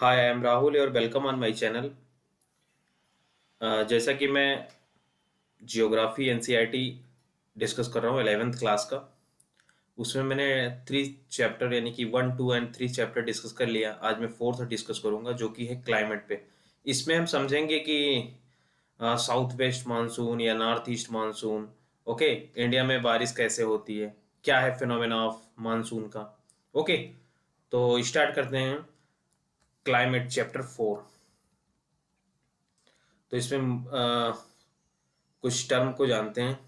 Hi I am Rahul और welcome on my channel. जैसा कि मैं जियोग्राफी एनसीईआरटी डिस्कस कर रहा हूँ 11th क्लास का। उसमें मैंने 3 चैप्टर यानी कि 1, 2 एंड 3 चैप्टर डिस्कस कर लिया। आज मैं फोर्थ डिस्कस करूँगा जो कि है क्लाइमेट पे। इसमें हम समझेंगे कि साउथ वेस्ट मानसून या north east monsoon, okay, India में बारिश कैसे होती है, क्या है फिनोमेना ऑफ मानसून का। ओके, तो स्टार्ट करते हैं क्लाइमेट चैप्टर 4। तो इसमें कुछ टर्म को जानते हैं।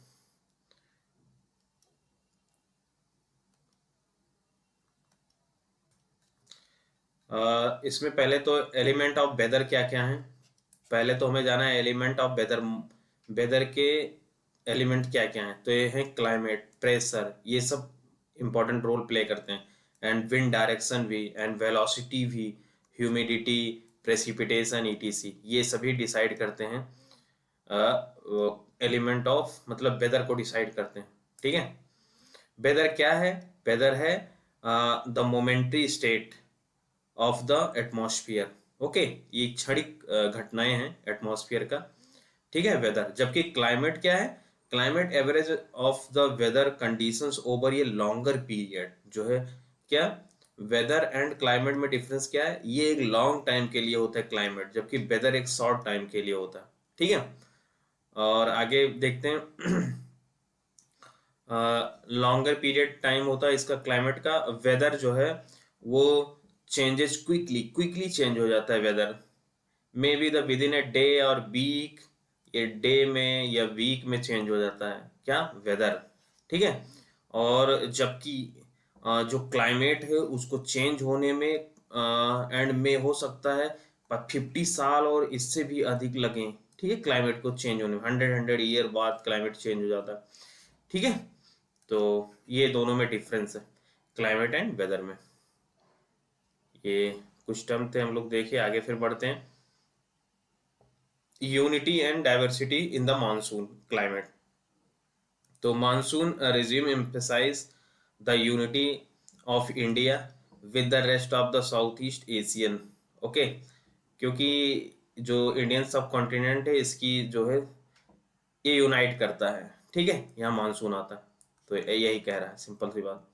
इसमें पहले तो एलिमेंट ऑफ वेदर क्या क्या है। पहले तो हमें जाना है एलिमेंट ऑफ वेदर। वेदर के एलिमेंट क्या क्या हैं, तो ये है क्लाइमेट, प्रेशर, ये सब इंपॉर्टेंट रोल प्ले करते हैं। एंड विंड डायरेक्शन भी, एंड वेलोसिटी भी, ह्यूमिडिटी, प्रेसिपिटेशन, ईटीसी, ये सभी डिसाइड करते हैं। एलिमेंट ऑफ मतलब वेदर को डिसाइड करते हैं। ठीक है, वेदर क्या है? वेदर है the momentary state of the atmosphere. Okay, ये क्षणिक घटनाएं हैं एटमॉस्फेयर का। ठीक है, वेदर। जबकि क्लाइमेट क्या है? Climate average of the weather conditions over ये लॉन्गर पीरियड जो है। क्या वेदर एंड क्लाइमेट में डिफरेंस क्या है? ये एक लॉन्ग टाइम के लिए होता है क्लाइमेट, जबकि वेदर एक शॉर्ट टाइम के लिए होता है। ठीक है, और आगे देखते हैं। लॉन्गर पीरियड टाइम होता है इसका क्लाइमेट का। वेदर जो है वो चेंजेस क्विकली, क्विकली चेंज हो जाता है weather. May be the within a day और वीक, ये डे में या वीक में चेंज हो जाता है क्या? वेदर। ठीक है, और जबकि जो क्लाइमेट है उसको चेंज होने में एंड में हो सकता है 50 साल और इससे भी अधिक लगे। ठीक है, क्लाइमेट को चेंज होने में 100 ईयर बाद क्लाइमेट चेंज हो जाता है। ठीक है, तो ये दोनों में डिफरेंस है क्लाइमेट एंड वेदर में। ये कुछ टर्म थे, हम लोग देखे, आगे फिर बढ़ते हैं। Unity and diversity in the monsoon climate. तो monsoon resume emphasize the unity of India with the rest of the south east Asian. Okay, क्योंकि जो इंडियन सब कॉन्टिनेंट है इसकी जो है ये यूनाइट करता है। ठीक है, यहाँ मानसून आता है, तो यही कह रहा है, सिंपल सी बात।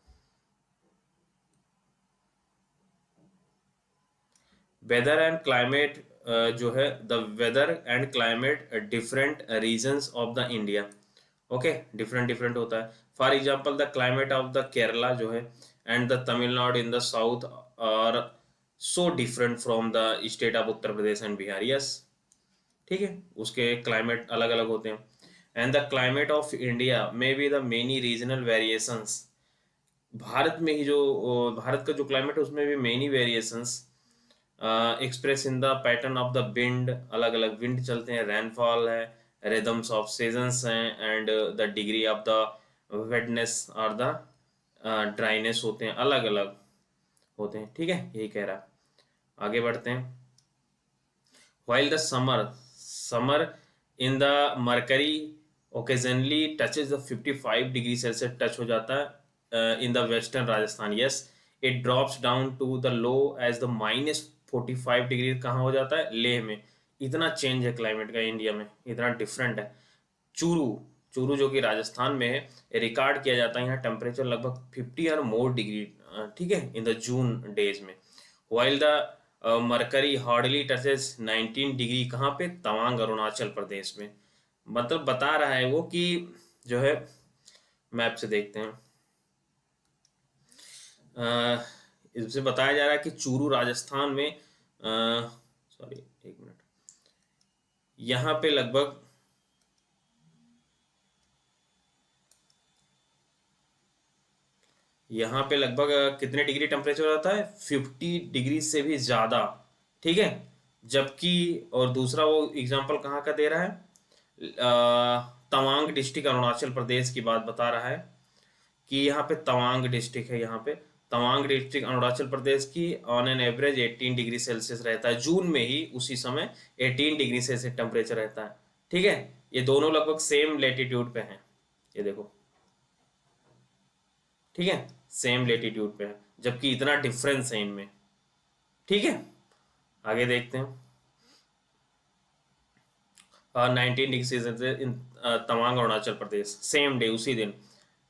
वेदर एंड क्लाइमेट जो है, the weather and climate different regions of the India. Okay, different different होता है। For example the climate of the Kerala जो है and the Tamil Nadu in the south are so different from the state of Uttar Pradesh and Bihar. Yes, ठीक है, उसके climate अलग अलग होते हैं। And the climate of India may be the many regional variations. Bharat में ही जो भारत का जो क्लाइमेट है उसमें भी many variations express in the pattern of the wind. अलग अलग विंड चलते हैं, रेनफॉल है, रिदम्स ऑफ सीजन्स हैं, and the degree of the वेटनेस और द ड्राइनेस होते हैं, अलग अलग होते हैं। ठीक है, यही कह रहा है। आगे बढ़ते हैं। While the summer in the mercury occasionally touches the 55 degree Celsius, touch हो जाता है in the western Rajasthan. Yes, it drops down to the low as the -45 degree कहाँ हो जाता है? लेह में। इतना चेंज है क्लाइमेट का इंडिया में, इतना डिफरेंट है। चूरू, चूरू जो कि राजस्थान में है, रिकॉर्ड किया जाता है यहाँ टेम्परेचर लगभग 50 और मोर डिग्री। ठीक है, इन द जून डेज में। While the mercury hardly touches 19 degree कहाँ पे? तवांग, अरुणाचल प्रदेश में। मतलब बता रहा है वो कि जो है, मैप से देखते हैं, इससे बताया जा रहा है कि चूरू राजस्थान में, सॉरी एक मिनट, यहाँ पे लगभग कितने डिग्री टेम्परेचर रहता है? 50 डिग्री से भी ज़्यादा। ठीक है, जबकि और दूसरा वो एग्जांपल कहाँ का दे रहा है? तवांग डिस्ट्रिक्ट, अरुणाचल प्रदेश की बात बता रहा है कि यहाँ पे तवांग डिस्ट्रिक्ट है। यहाँ पे तवांग डिस्ट्रिक्ट अरुणाचल प्रदेश की on an average 18 degree Celsius रहता है। जून में ही उसी समय 18 डिग्री सेल्सियस टेम्परेचर रहता है। ठीक है, ये दोनों लगभग सेम लेटीट्यूड पे हैं, ये देखो। ठीक है, सेम लेटीट्यूड पे है, जबकि इतना डिफरेंस है इनमें। ठीक है, आगे देखते हैं। 19 degree Celsius in Tawang Arunachal Pradesh, same day, उसी दिन।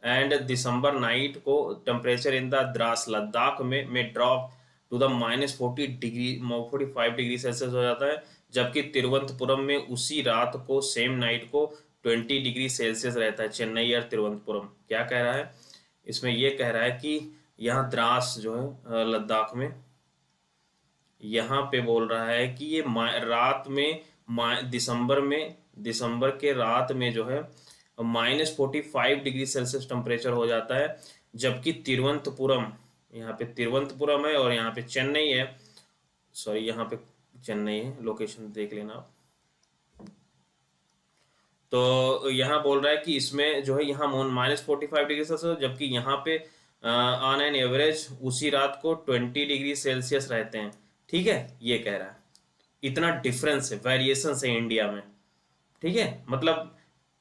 एंड दिसंबर नाइट को temperature in the Dras Ladakh में drop to the -40 degree 45 degree Celsius हो जाता है, जबकि तिरुवनंतपुरम में उसी रात को सेम नाइट को 20 डिग्री सेल्सियस रहता है। चेन्नई और तिरुवनंतपुरम क्या कह रहा है इसमें, ये कह रहा है कि यहाँ द्रास जो है लद्दाख में, यहाँ पे बोल रहा है कि ये रात में दिसंबर के रात में जो है -45 डिग्री सेल्सियस टेम्परेचर हो जाता है, जबकि तिरुवनंतपुरम, यहाँ पे तिरुवनंतपुरम है और यहाँ पे चेन्नई है, सॉरी यहाँ पे चेन्नई है, लोकेशन देख लेना आप। तो यहाँ बोल रहा है कि इसमें जो है यहाँ -45 डिग्री सेल्सियस, जबकि यहाँ पे ऑन एन एवरेज उसी रात को 20 डिग्री सेल्सियस रहते हैं। ठीक है, ये कह रहा है इतना डिफरेंस है, वेरिएशन है इंडिया में। ठीक है, मतलब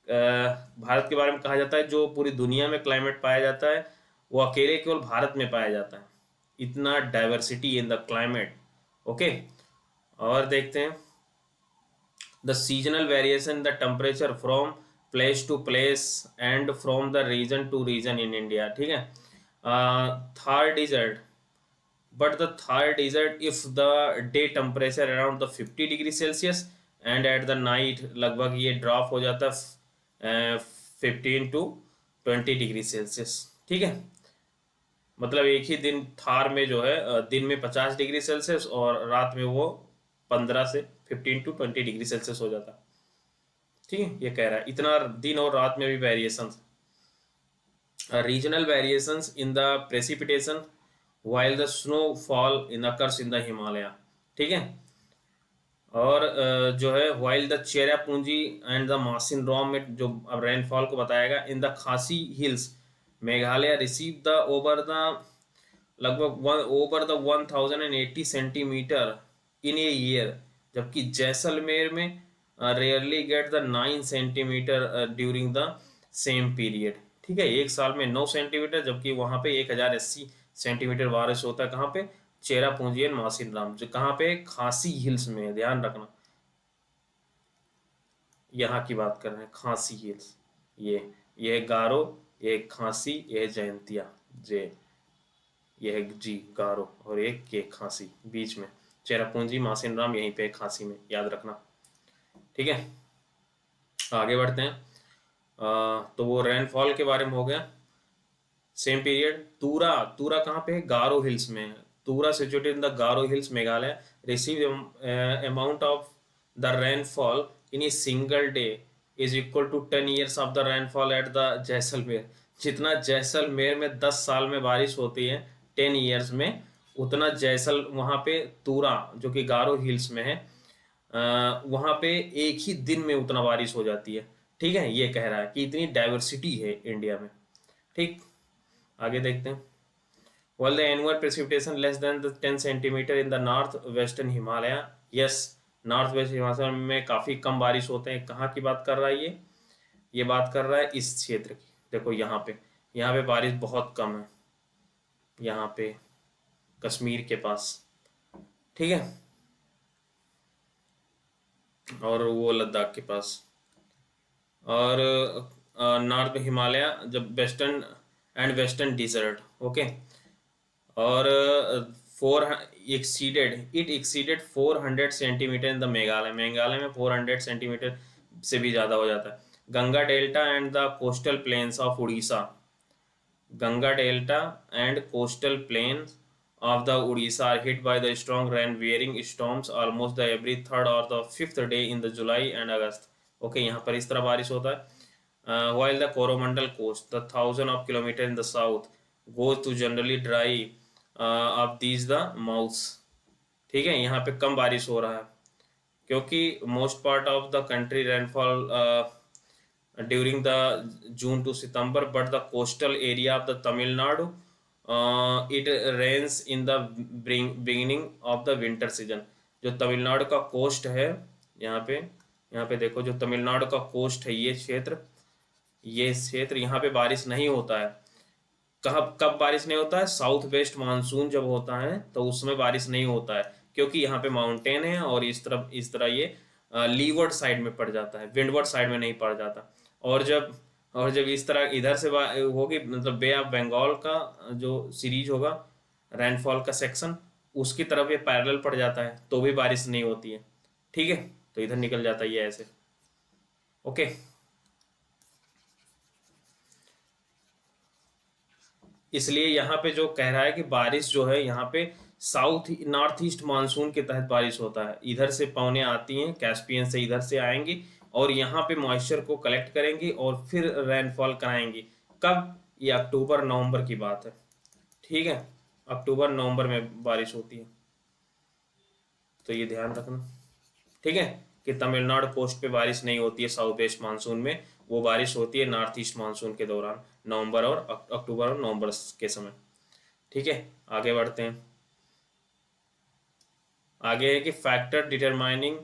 भारत के बारे में कहा जाता है जो पूरी दुनिया में क्लाइमेट पाया जाता है वो अकेले केवल भारत में पाया जाता है, इतना diversity in the climate. Okay, और देखते हैं the seasonal variation in the temperature from place to place and from the region to region in India। ठीक है, Thar desert, but the Thar desert if the day temperature around the 50 degree Celsius and at the night लगभग ये drop हो जाता है 15 to 20 degree Celsius. ठीक है, मतलब एक ही दिन थार में जो है दिन में 50 डिग्री सेल्सियस और रात में वो 15 से 15 to 20 डिग्री सेल्सियस हो जाता है। ठीक है, ये कह रहा है इतना दिन और रात में भी variation. Regional variations in the precipitation while the snowfall in occurs in the Himalaya. ठीक है, और जो है while the Cherrapunji and the Mawsynram में जो अब रेनफॉल को बताएगा, in the Khasi hills Meghalaya receive the over the लगभग over the 1080 centimetre in a year, जबकि जैसलमेर में rarely get the 9 centimetre during the same period. ठीक है, एक साल में 9 सेंटीमीटर, जबकि वहाँ पे 1080 सेंटीमीटर बारिश होता है। कहाँ पे, चेरापूंजी एंड मासिन राम, जो कहाँ पे, खासी हिल्स में है, ध्यान रखना यहाँ की बात कर रहे हैं, खासी हिल्स। ये है गारो, ये खांसी, ये है जयंतिया, जे ये है जी गारो, और एक के खांसी बीच में, चेरापूंजी मासिन राम यहीं पे खांसी में, याद रखना। ठीक है, आगे बढ़ते हैं। तो वो रेनफॉल के बारे में हो गया। सेम पीरियड तूरा, तूरा कहाँ पे है, गारो हिल्स में है। Tura situated in the Garo hills Meghalaya receive amount of the rainfall in a single day is equal to 10 years of the rainfall at the Jaisalmer. जितना जैसलमेर में 10 साल में बारिश होती है 10 ईयर्स में, उतना वहाँ पे तूरा जो कि गारो हिल्स में है वहाँ पे एक ही दिन में उतना बारिश हो जाती है। ठीक है, ये कह रहा है कि इतनी डाइवर्सिटी है इंडिया में। ठीक, आगे देखते हैं। While the annual precipitation less than the 10 centimetre in the north western Himalaya, yes, north west Himachal में काफ़ी कम बारिश होते हैं। कहाँ की बात कर रहा है ये बात कर रहा है इस क्षेत्र की। देखो यहाँ पे बारिश बहुत कम है, यहाँ पे कश्मीर के पास। ठीक है, और वो लद्दाख के पास, और नॉर्थ में हिमालय, जब western and western desert. Okay, और it exceeded 400 centimetre in the Meghalaya में 400 सेंटीमीटर से भी ज़्यादा हो जाता है। Ganga delta and the coastal plains of Orissa, Ganga delta and coastal plains of the Odisha are hit by the strong rain bearing storms almost the every third or the fifth day in the July and August। okay, यहाँ पर इस तरह बारिश होता है। while the Coromandel coast, the thousand of kilometer in the south goes to generally dry of these the mouths। ठीक है, यहाँ पे कम बारिश हो रहा है क्योंकि most part of the country rainfall during the June to September, but the coastal area of the Tamil Nadu it rains in the beginning of the winter season. जो तमिलनाडु का कोस्ट है, यहाँ पे देखो, जो तमिलनाडु का कोस्ट है ये क्षेत्र यहाँ पे बारिश नहीं होता है। कब बारिश नहीं होता है, साउथ वेस्ट मानसून जब होता है तो उसमें बारिश नहीं होता है। क्योंकि यहाँ पे माउंटेन है और इस तरह ये लीवर्ड साइड में पड़ जाता है, विंडवर्ड साइड में नहीं पड़ जाता। और जब इस तरह इधर से होगी, मतलब बे ऑफ बंगाल का जो सीरीज होगा, रेनफॉल का सेक्शन, उसकी तरफ ये पैरेलल पड़ जाता है तो भी बारिश नहीं होती है। ठीक है, तो इधर निकल जाता है ये ऐसे। ओके, इसलिए यहाँ पे जो कह रहा है कि बारिश जो है यहाँ पे साउथ नॉर्थ ईस्ट मानसून के तहत बारिश होता है। इधर से पवनें आती हैं कैस्पियन से, इधर से आएंगी और यहाँ पे मॉइस्चर को कलेक्ट करेंगी और फिर रेनफॉल कराएंगी। कब? ये अक्टूबर नवंबर की बात है। ठीक है, अक्टूबर नवंबर में बारिश होती है, तो ये ध्यान रखना। ठीक है, कि तमिलनाडु कोस्ट पे बारिश नहीं होती है साउथ वेस्ट मानसून में, वो बारिश होती है नॉर्थ ईस्ट मानसून के दौरान, नवंबर और अक्टूबर और नवंबर के समय। ठीक है, आगे बढ़ते हैं। आगे है कि factor determining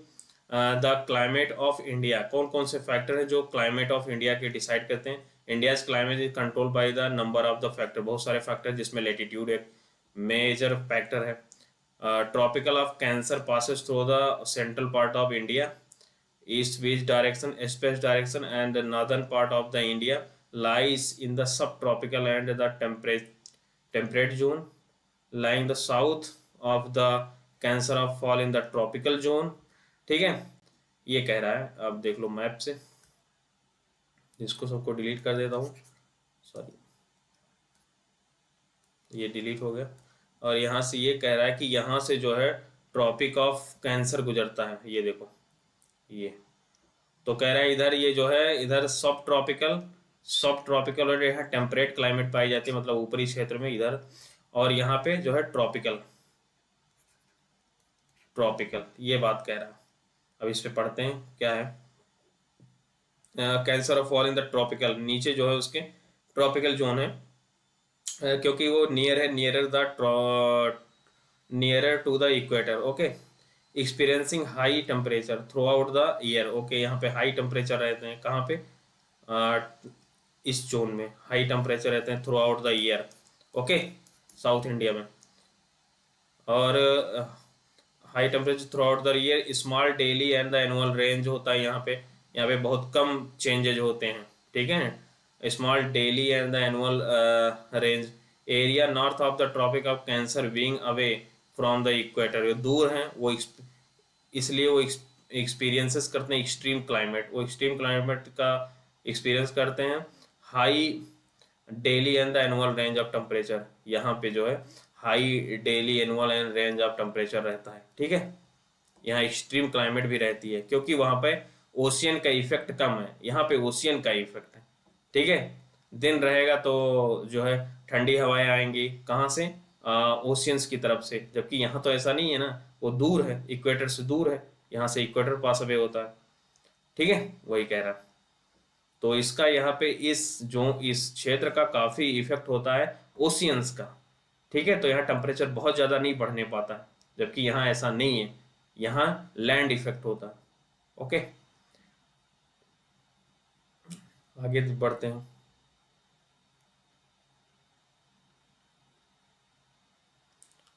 the climate of India. कौन कौन से फैक्टर हैं जो क्लाइमेट ऑफ इंडिया के डिसाइड करते हैं? India's climate is control by the number of the factor. बहुत सारे फैक्टर, जिसमें लेटीट्यूड एक मेजर फैक्टर है। Tropical of cancer passes through the central part of India, east west direction, west direction, and the northern part of the India lies in the subtropical and the temperate zone, lying the south of the cancer of fall in the tropical zone। ठीक है, ये कह रहा है, अब देख लो map से, इसको सबको डिलीट कर देता हूँ, सॉरी ये डिलीट हो गया। और यहाँ से ये कह रहा है कि यहाँ से जो है ट्रॉपिक ऑफ कैंसर गुजरता है, ये देखो ये। तो कह रहा है इधर ये जो है, इधर सब ट्रॉपिकल और यहाँ टेम्परेट क्लाइमेट पाई जाती है, मतलब ऊपरी क्षेत्र में इधर, और यहाँ पे जो है ट्रॉपिकल, ये बात कह रहा है। अब इस पे पढ़ते हैं क्या है। Cancer of fall in the tropical, नीचे जो है उसके ट्रॉपिकल जोन है, क्योंकि वो nearer to the equator. Okay, experiencing high temperature through out year. Year, okay पे हाई टेम्परेचर रहते हैं, कहाँ पे? इस जोन में हाई टेम्परेचर रहते हैं through out out year. Okay, south India में। और high temperature through out year, small daily and the annual range होता है यहाँ पे बहुत कम चेंजेज होते हैं। ठीक है, small daily and the annual range. Area north of the tropic of cancer being away from the equator, दूर हैं वो, इसलिए वो एक्सपीरियंसेस करते हैं एक्सट्रीम क्लाइमेट, वो एक्सट्रीम क्लाइमेट का एक्सपीरियंस करते हैं। High daily and the annual range of temperature, यहाँ पे जो है high daily annual and range of temperature रहता है। ठीक है, यहाँ एक्सट्रीम क्लाइमेट भी रहती है, क्योंकि वहाँ पे ओशियन का इफेक्ट कम है, यहाँ पे ओशियन का इफेक्ट है। ठीक है, दिन रहेगा तो जो है ठंडी हवाएं आएंगी, कहाँ से? ओशियंस की तरफ से, जबकि यहाँ तो ऐसा नहीं है ना, वो दूर है, इक्वेटर से दूर है, यहाँ से इक्वेटर पास अवे होता है। ठीक है, वही कह रहा। तो इसका यहाँ पे इस क्षेत्र का काफ़ी इफेक्ट होता है ओशियंस का। ठीक है, तो यहाँ टेम्परेचर बहुत ज़्यादा नहीं बढ़ने पाता है, जबकि यहाँ ऐसा नहीं है, यहाँ लैंड इफेक्ट होता है। ओके, आगे बढ़ते हैं।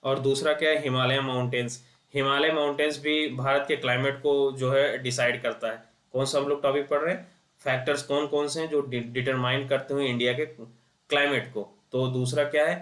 और दूसरा क्या है? हिमालय माउंटेन्स। हिमालय माउंटेन्स भी भारत के क्लाइमेट को जो है डिसाइड करता है। कौन सा हम लोग टॉपिक पढ़ रहे हैं? फैक्टर्स कौन कौन से हैं जो डिटरमाइन करते हुए इंडिया के क्लाइमेट को। तो दूसरा क्या है?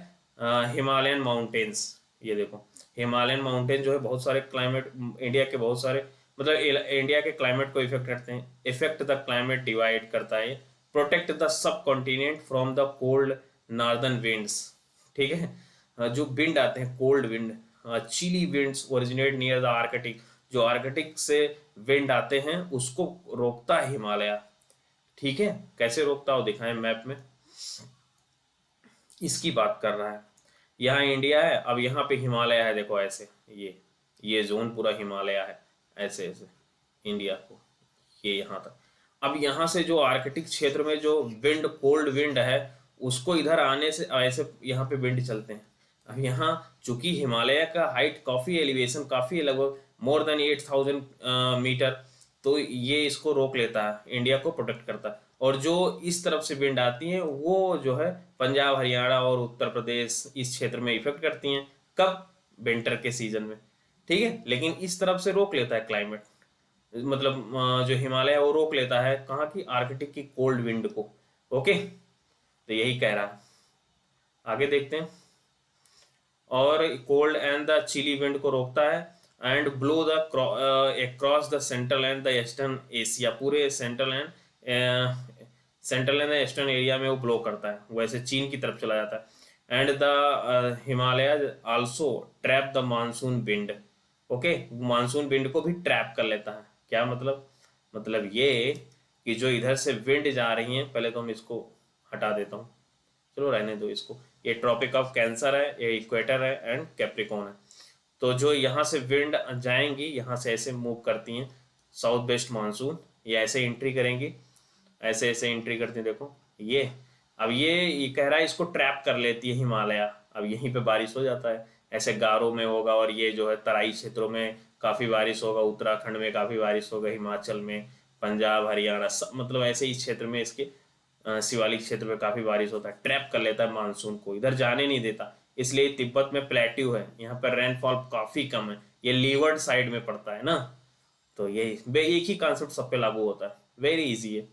Himalayan mountains. ये देखो, हिमालयन माउंटेन जो है बहुत सारे क्लाइमेट, इंडिया के बहुत सारे, मतलब इंडिया के क्लाइमेट को इफेक्ट करते हैं। इफेक्ट द क्लाइमेट डिवाइड करता है, protect the subcontinent from the cold northern winds. ठीक है, जो विंड आते हैं cold wind, chilly winds originate near the Arctic, जो आर्कटिक से विंड आते हैं उसको रोकता है हिमालय। ठीक है, कैसे रोकता हो दिखाएं मैप में, इसकी बात कर रहा है। यहाँ इंडिया है, अब यहाँ पे हिमालय है, देखो ऐसे, ये जोन पूरा हिमालय है, ऐसे ऐसे इंडिया को, ये यहाँ तक। अब यहाँ से जो आर्कटिक क्षेत्र में जो विंड, कोल्ड विंड है, उसको इधर आने से ऐसे यहाँ पे विंड चलते हैं। अब यहाँ चूंकि हिमालय का हाइट काफ़ी, एलिवेशन काफ़ी है, लगभग मोर देन 8000 मीटर, तो ये इसको रोक लेता है, इंडिया को प्रोटेक्ट करता है। और जो इस तरफ से विंड आती हैं वो जो है पंजाब, हरियाणा और उत्तर प्रदेश इस क्षेत्र में इफेक्ट करती हैं। कब? विंटर के सीजन में। ठीक है, लेकिन इस तरफ से रोक लेता है क्लाइमेट, मतलब जो हिमालय है वो रोक लेता है कहाँ की, आर्कटिक की कोल्ड विंड को। ओके, तो यही कह रहा है। आगे देखते हैं। और cold and the chilly wind को रोकता है, and blow the across the central and the eastern Asia, पूरे सेंट्रल एंड ईस्टर्न एरिया में वो ब्लो करता है, वैसे चीन की तरफ चला जाता है। And the Himalaya also trap the monsoon wind. Okay, monsoon wind को भी ट्रैप कर लेता है। क्या मतलब? मतलब ये कि जो इधर से विंड जा रही हैं, पहले तो हम इसको हटा देता हूँ, चलो रहने दो इसको। ये ट्रॉपिक ऑफ कैंसर है, ये इक्वेटर है एंड कैप्रिकॉन है। तो जो यहाँ से विंड जाएंगी, यहाँ से ऐसे मूव करती हैं साउथ वेस्ट मानसून, ये ऐसे एंट्री करेंगी, ऐसे ऐसे एंट्री करती हैं, देखो ये। अब ये कह रहा है इसको ट्रैप कर लेती है हिमालय। अब यहीं पे बारिश हो जाता है, ऐसे गारो में होगा, और ये जो है तराई क्षेत्रों में काफ़ी बारिश होगा, उत्तराखंड में काफ़ी बारिश होगा, हिमाचल में, पंजाब हरियाणा सब, मतलब ऐसे ही क्षेत्र में इसके शिवालिक क्षेत्र में काफ़ी बारिश होता है। ट्रैप कर लेता है मानसून को, इधर जाने नहीं देता। इसलिए तिब्बत में प्लेट्यू है, यहाँ पर रेनफॉल काफ़ी कम है, ये लीवर्ड साइड में पड़ता है ना। तो ये एक ही कॉन्सेप्ट सब पे लागू होता है, वेरी इजी है।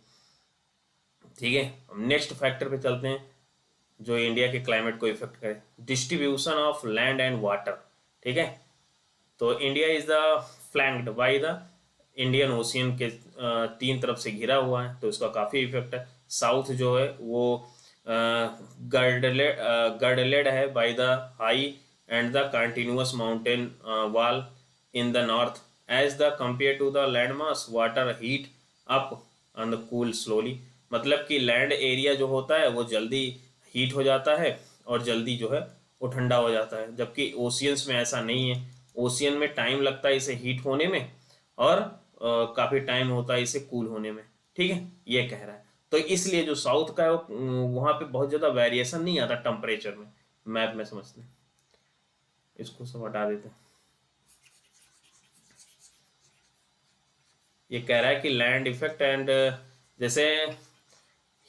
ठीक है, हम नेक्स्ट फैक्टर पे चलते हैं जो इंडिया के क्लाइमेट को इफेक्ट करे, distribution of land and water. ठीक है, तो India is the flanked by the Indian ocean के, तीन तरफ से घिरा हुआ है, तो इसका काफ़ी इफेक्ट है। साउथ जो है वो गर्डलेड है by the high and the continuous mountain wall in the north, as the compare to the land mass water heat up and cool slowly. मतलब कि लैंड एरिया जो होता है वो जल्दी हीट हो जाता है और जल्दी जो है वो ठंडा हो जाता है, जबकि ओशियंस में ऐसा नहीं है। ओशियन में टाइम लगता है इसे हीट होने में, और काफ़ी टाइम होता है इसे कूल होने में। ठीक है, ये कह रहा है। तो इसलिए जो साउथ का है वहाँ पे बहुत ज़्यादा वेरिएशन नहीं आता टेम्परेचर में। मैप में समझते हैं, इसको सब हटा देते हैं। ये कह रहा है कि लैंड इफेक्ट एंड, जैसे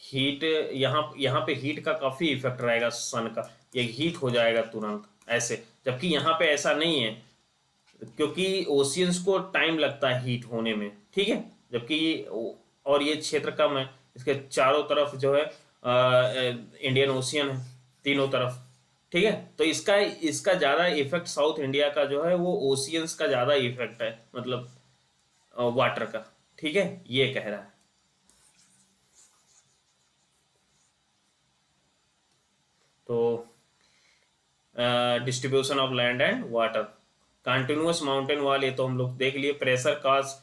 हीट, यहाँ यहाँ पे हीट का काफ़ी इफेक्ट रहेगा सन का, ये हीट हो जाएगा तुरंत ऐसे, जबकि यहाँ पे ऐसा नहीं है, क्योंकि ओशियंस को टाइम लगता है हीट होने में। ठीक है, जबकि और ये क्षेत्र कम है, इसके चारों तरफ जो है इंडियन ओशियन है, तीनों तरफ। ठीक है, तो इसका इसका ज़्यादा इफेक्ट साउथ इंडिया का जो है वो ओशियंस का ज़्यादा इफेक्ट है, मतलब वाटर का। ठीक है, ये कह रहा है। तो distribution of land and water, continuous mountain wall, ये तो हम लोग देख लिए। Pressure cause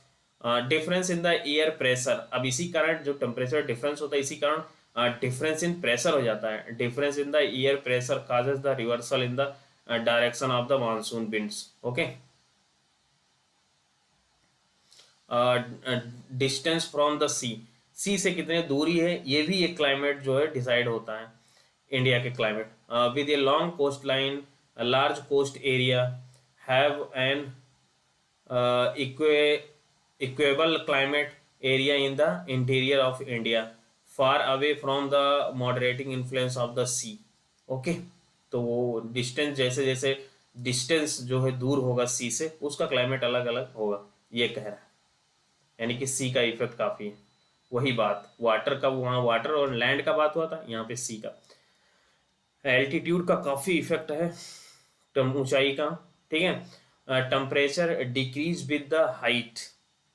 difference in the air pressure, अब इसी कारण जो टेम्परेचर डिफरेंस होता है, इसी कारण डिफरेंस इन प्रेशर हो जाता है। Difference in the air pressure causes the reversal in the direction of the monsoon winds. Okay, distance from the sea, sea से कितने दूरी है, ये भी एक क्लाइमेट जो है डिसाइड होता है इंडिया के climate. With a long coast line, large coast area, have an equable climate area in the interior of India, far away from the moderating influence of the sea. Okay, तो वो distance, जैसे जैसे distance जो है दूर होगा सी से, उसका क्लाइमेट अलग अलग होगा, ये कह रहा है। यानी कि सी का इफेक्ट काफ़ी है। वही बात वाटर का, वहाँ वाटर और लैंड का बात हुआ था, यहाँ पे सी का। एल्टीट्यूड का काफ़ी इफेक्ट है, ऊंचाई का। ठीक है, temperature decrease with the height,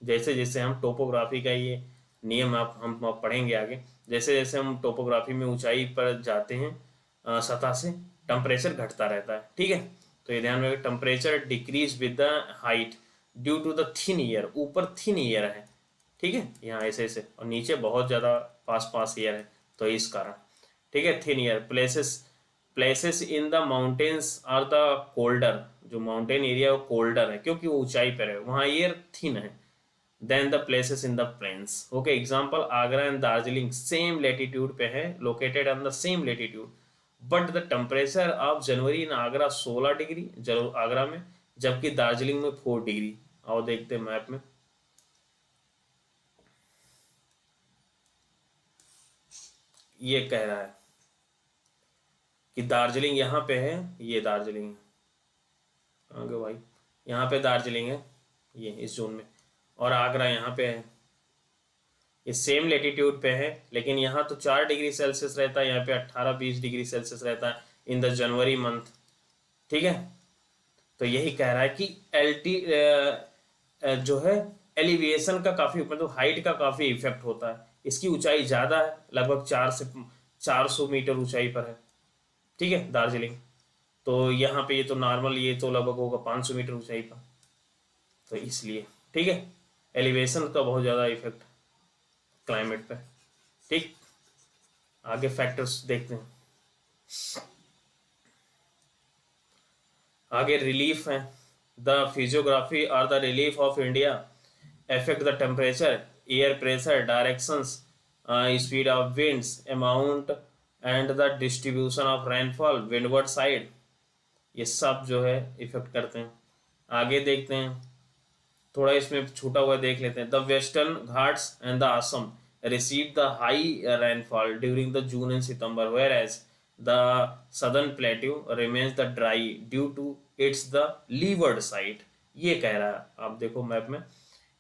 जैसे जैसे हम टोपोग्राफी का ये नियम आप पढ़ेंगे आगे, जैसे जैसे हम टोपोग्राफी में ऊंचाई पर जाते हैं सतह से, टेम्परेचर घटता रहता है। ठीक है, तो ये ध्यान रखिए, temperature decrease with the height due to the thin air, ऊपर थिन एयर है। ठीक है, यहाँ ऐसे ऐसे, और नीचे बहुत ज़्यादा पास पास एयर है, तो इस कारण। ठीक है, thin air places, places in the mountains are the colder, जो माउंटेन एरिया वो कोल्डर है क्योंकि वो ऊंचाई पर है, वहाँ एयर थिन है, then the places in the plains. Okay, example Agra and Darjeeling same latitude पे है, located on the same latitude, but the temperature of January in Agra 16 degree Agra में, जबकि दार्जिलिंग में 4 डिग्री। आओ देखते हैं मैप में। ये कह रहा है कि दार्जिलिंग यहाँ पे है, ये दार्जिलिंग है, कहाँ गए भाई, यहाँ पे दार्जिलिंग है ये इस जोन में, और आगरा यहाँ पे है। ये सेम लेटीट्यूड पे है, लेकिन यहाँ तो 4 डिग्री सेल्सियस रहता है, यहाँ पे 18-20 डिग्री सेल्सियस रहता है इन द जनवरी मंथ। ठीक है, तो यही कह रहा है कि एल्टी जो है एलिवेशन का काफ़ी, मतलब हाइट का काफ़ी इफेक्ट होता है। इसकी ऊंचाई ज़्यादा है, लगभग 400 मीटर ऊंचाई पर है। ठीक है दार्जिलिंग, तो यहाँ पे ये तो नॉर्मल, ये तो लगभग होगा 500 मीटर ऊंचाई पर, तो इसलिए ठीक है एलिवेशन का बहुत ज़्यादा इफेक्ट क्लाइमेट पे। ठीक, आगे फैक्टर्स देखते हैं। आगे रिलीफ है। द फिजियोग्राफी और the relief of India affect the temperature, air pressure, directions, speed of winds, amount and the distribution of rainfall, windward side, ये सब जो है इफेक्ट करते हैं। आगे देखते हैं, थोड़ा इसमें छूटा हुआ देख लेते हैं। The western Ghats and the Assam receive the high rainfall during the June and September, whereas the southern plateau remains the dry due to its the leeward side. ये कह रहा है, आप देखो मैप में,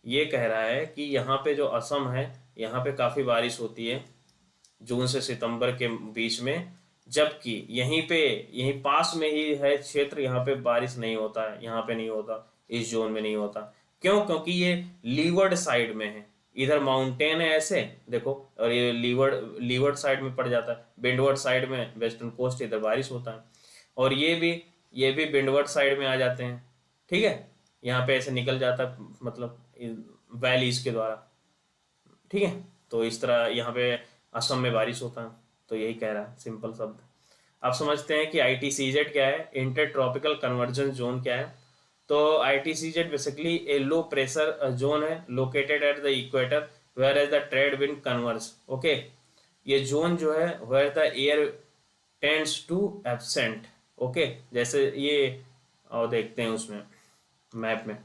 ये कह रहा है कि यहाँ पे जो असम है यहाँ पे काफ़ी बारिश होती है जून से सितंबर के बीच में, जबकि यहीं पास में ही है क्षेत्र, यहाँ पे बारिश नहीं होता है, यहाँ पे नहीं होता, इस जोन में नहीं होता। क्यों? क्योंकि ये लीवर्ड साइड में है, इधर माउंटेन है ऐसे देखो, और ये लीवर्ड साइड में पड़ जाता है, विंडवर्ड साइड में वेस्टर्न कोस्ट, इधर बारिश होता है। और ये भी विंडवर्ड साइड में आ जाते हैं। ठीक है, यहाँ पे ऐसे निकल जाता है, मतलब वैलीज के द्वारा। ठीक है, तो इस तरह यहाँ पे असम में बारिश होता है, तो यही कह रहा है सिंपल शब्द। आप समझते हैं कि ITCZ क्या है, इंटर ट्रॉपिकल कन्वर्जेंस जोन क्या है। तो ITCZ basically a low pressure zone है located at the equator whereas the trade wind converge. Okay, ये जोन जो है where the air tends to absent. Okay, जैसे ये, और देखते हैं उसमें मैप में,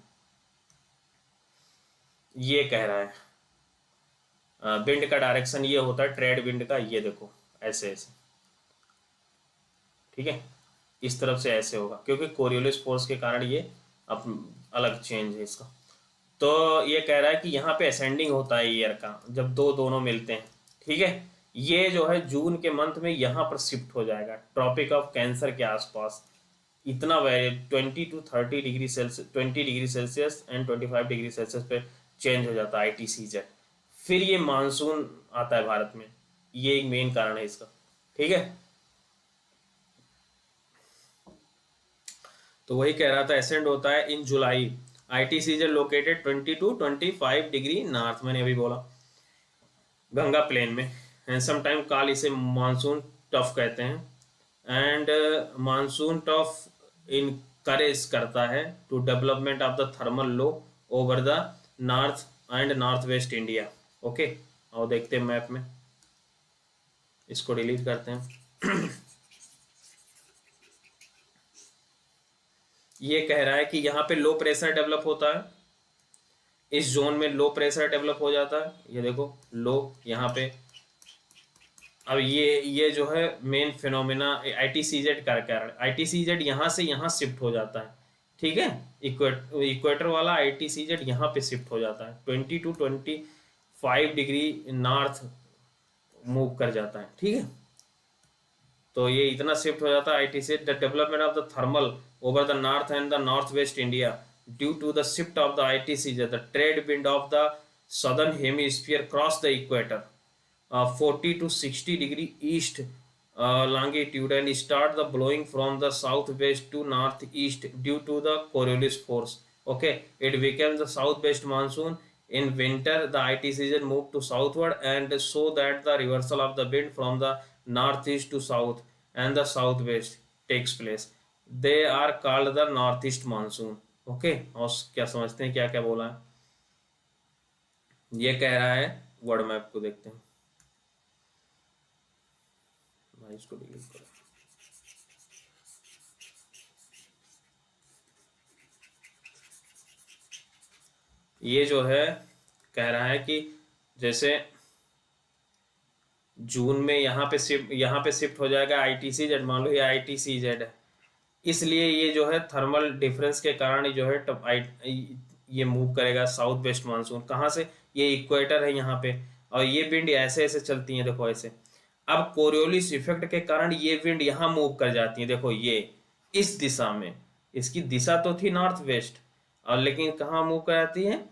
ये कह रहा है विंड का डायरेक्शन ये होता है ट्रेड विंड का, ये देखो ऐसे ऐसे। ठीक है, इस तरफ से ऐसे होगा, क्योंकि कोरियोलिस फोर्स के कारण ये अब अलग चेंज है इसका। तो ये कह रहा है कि यहाँ पे असेंडिंग होता है ईयर का, जब दोनों मिलते हैं। ठीक है, ये जो है जून के मंथ में यहाँ पर शिफ्ट हो जाएगा ट्रॉपिक ऑफ कैंसर के आसपास। इतना very 20 to 30 degree Celsius, 20 degree Celsius and 25 degree Celsius पे चेंज हो जाता है ITCZ। फिर ये मानसून आता है भारत में, ये एक मेन कारण है इसका। ठीक है, तो वही कह रहा था, एसेंड होता है इन जुलाई। ITCZ located 20 to 25 degree north, मैंने अभी बोला, गंगा प्लेन में। एंड समटाइम काल इसे मानसून टफ कहते हैं। एंड मानसून टफ इनकरेज करता है to development of the thermal low over the north and north west India. Okay, और देखते हैं मैप में, इसको डिलीट करते हैं। ये कह रहा है कि यहाँ पे लो प्रेशर डेवलप होता है, इस जोन में लो प्रेशर डेवलप हो जाता है, ये देखो लो यहाँ पे। अब ये जो है मेन फिनोमिना ITCZ का कारण, ITCZ यहाँ से यहाँ शिफ्ट हो जाता है। ठीक है, इक्वेटर वाला ITCZ यहाँ पे शिफ्ट हो जाता है, 20 to 25 डिग्री नॉर्थ मूव कर जाता है। ठीक है, तो ये इतना शिफ्ट हो जाता है ITCZ, the development of the thermal over the north and the north west India due to the shift of the ITCZ, the trade wind of the southern hemisphere cross the equator 40 to 60 degree east longitude and start the blowing from the southwest to northeast due to the Coriolis force. Okay, it becomes the southwest monsoon. In winter, the ITCZ move to southward, and so that the reversal of the wind from the northeast to south and the southwest takes place. They are called the northeast monsoon. Okay, और क्या समझते हैं क्या क्या बोला है? ये कह रहा है, वर्ड मैप को देखते हैं भाई, इसको डिलीट करो। ये जो है कह रहा है कि जैसे जून में यहाँ पे शिफ्ट हो जाएगा ITCZ, मान लो ये ITCZ है, इसलिए ये जो है थर्मल डिफरेंस के कारण ही जो है ये मूव करेगा साउथ वेस्ट मानसून। कहाँ से? ये इक्वेटर है यहाँ पे, और ये विंड ऐसे ऐसे चलती है, देखो ऐसे। अब कोरियोलिस इफेक्ट के कारण ये विंड यहाँ मूव कर जाती है, देखो ये इस दिशा में। इसकी दिशा तो थी नॉर्थ वेस्ट, और लेकिन कहाँ मूव कर जाती है?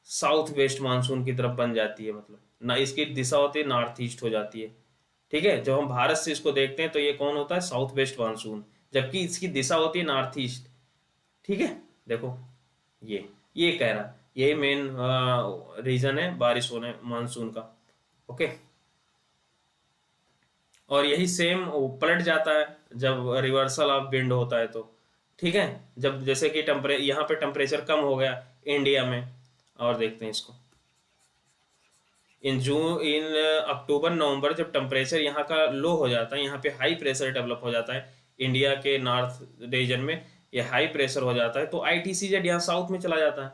साउथ वेस्ट मानसून की तरफ बन जाती है, मतलब ना इसकी दिशा होती है नॉर्थ ईस्ट हो जाती है। ठीक है, जब हम भारत से इसको देखते हैं तो ये कौन होता है? साउथ वेस्ट मानसून, जबकि इसकी दिशा होती है नॉर्थ ईस्ट। ठीक है, देखो ये कह रहा, यही मेन रीजन है बारिश होने मानसून का। ओके, और यही सेम पलट जाता है जब रिवर्सल ऑफ विंड होता है तो। ठीक है, जब जैसे कि यहाँ पे टेम्परेचर कम हो गया इंडिया में, और देखते हैं इसको। इन अक्टूबर नवंबर जब टेम्परेचर यहाँ का लो हो जाता है, यहाँ पे हाई प्रेशर डेवलप हो जाता है इंडिया के नॉर्थ रीजन में, ये हाई प्रेशर हो जाता है तो ITCZ यहाँ साउथ में चला जाता है।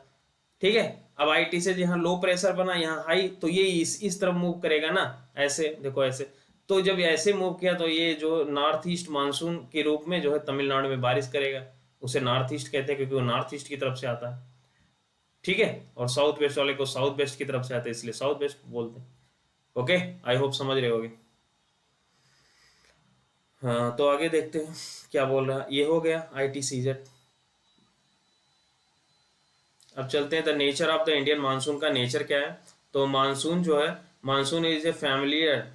ठीक है, अब ITCZ यहाँ लो प्रेशर बना, यहाँ हाई, तो ये इस तरफ मूव करेगा ना, ऐसे देखो ऐसे। तो जब ऐसे मूव किया तो ये जो नॉर्थ ईस्ट मानसून के रूप में जो है तमिलनाडु में बारिश करेगा। उसे नॉर्थ ईस्ट कहते हैं क्योंकि वो नॉर्थ ईस्ट की तरफ से आता है। ठीक है, और साउथ वेस्ट वाले को साउथ वेस्ट की तरफ से आते हैं, इसलिए साउथ वेस्ट बोलते हैं। ओके, आई होप समझ रहे होगे। हाँ, तो आगे देखते हैं क्या बोल रहा है। ये हो गया ITCZ। अब चलते हैं the nature of the Indian monsoon का नेचर क्या है। तो मानसून जो है, monsoon is a familiar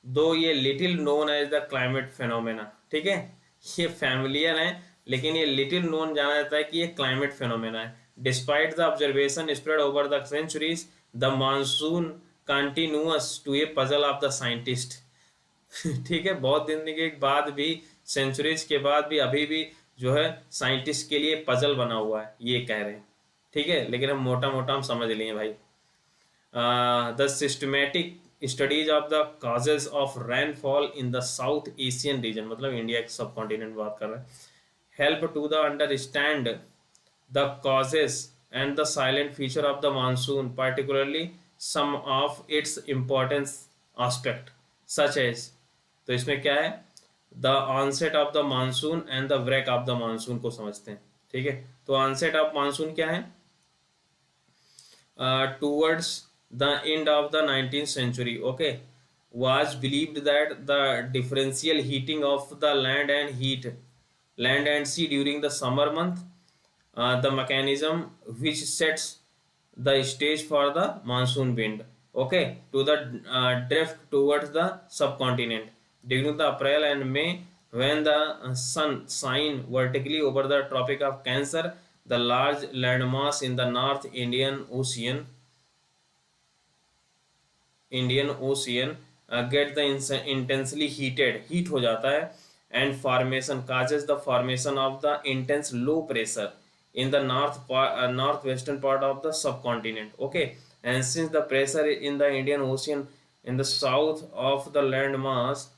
though ये little known as the climate phenomena. ठीक है, ये फैमिलियर है लेकिन ये लिटिल नोन जाना जाता है कि ये क्लाइमेट फेनोमेना है। Despite the observation spread over the centuries, the monsoon continuous to a puzzle of the scientist. ठीक है, बहुत दिन के बाद भी, सेंचुरीज के बाद भी अभी भी जो है साइंटिस्ट के लिए पजल बना हुआ है, ये कह रहे हैं। ठीक है, लेकिन हम मोटा मोटा हम समझ लिए भाई। The systematic studies of the causes of rainfall in the south Asian region, मतलब इंडिया के सब कॉन्टिनेंट बात कर रहे हैं, help to the understand the causes and the silent feature of the monsoon, particularly some of its importance aspect such as। तो इसमें क्या है? The onset of the monsoon and the break of the monsoon को समझते हैं। ठीक है, तो ऑनसेट ऑफ मानसून क्या है? Towards the end of the 19th century, okay, was believed that the differential heating of the land and sea during the summer month, the mechanism which sets the stage for the monsoon wind, okay, to the drift towards the subcontinent during the April and May, when the sun shine vertically over the Tropic of Cancer, the large landmass in the North Indian Ocean get the intensely heat हो जाता है, and formation causes the formation of the intense low pressure in the northwestern part of the subcontinent, okay, and since the pressure in the Indian Ocean in the south of the landmass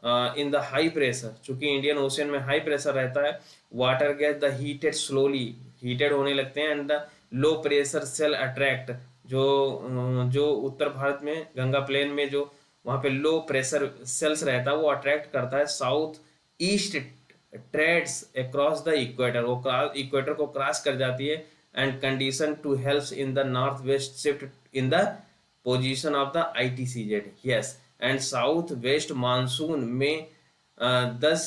in the high pressure, चूंकि Indian ocean में high pressure रहता है, water gets the heated slowly heated होने लगते हैं, and the low pressure cell attract, जो उत्तर भारत में गंगा प्लेन में जो वहाँ पे लो प्रेशर सेल्स रहता है वो अट्रैक्ट करता है south east trades across the equator, वो इक्वेटर को क्रॉस कर जाती है, and condition to helps in the north west shift in the position of the ITCZ, yes, and southwest monsoon may thus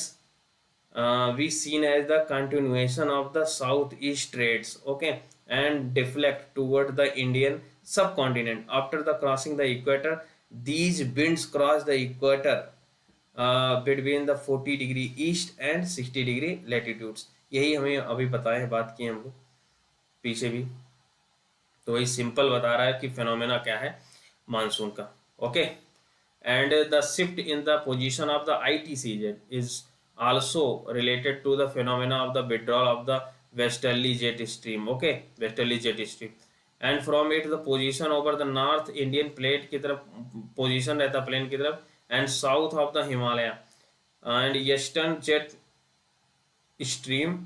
be seen as the continuation of the southeast trades, okay, and deflect toward the Indian subcontinent after the crossing the equator. These winds cross the equator between the 40 degree east and 60 degree latitudes। यही हमें अभी पता है, बात की हम लोग पीछे भी, तो वही सिंपल बता रहा है कि फिनोमेना क्या है मानसून का। Okay, and the shift in the position of the ITCZ is also related to the phenomena of the withdrawal of the westerly jet stream, okay, westerly jet stream, and from it the position over the north Indian plate की तरफ position रहता plane की तरफ, and south of the Himalaya and eastern jet stream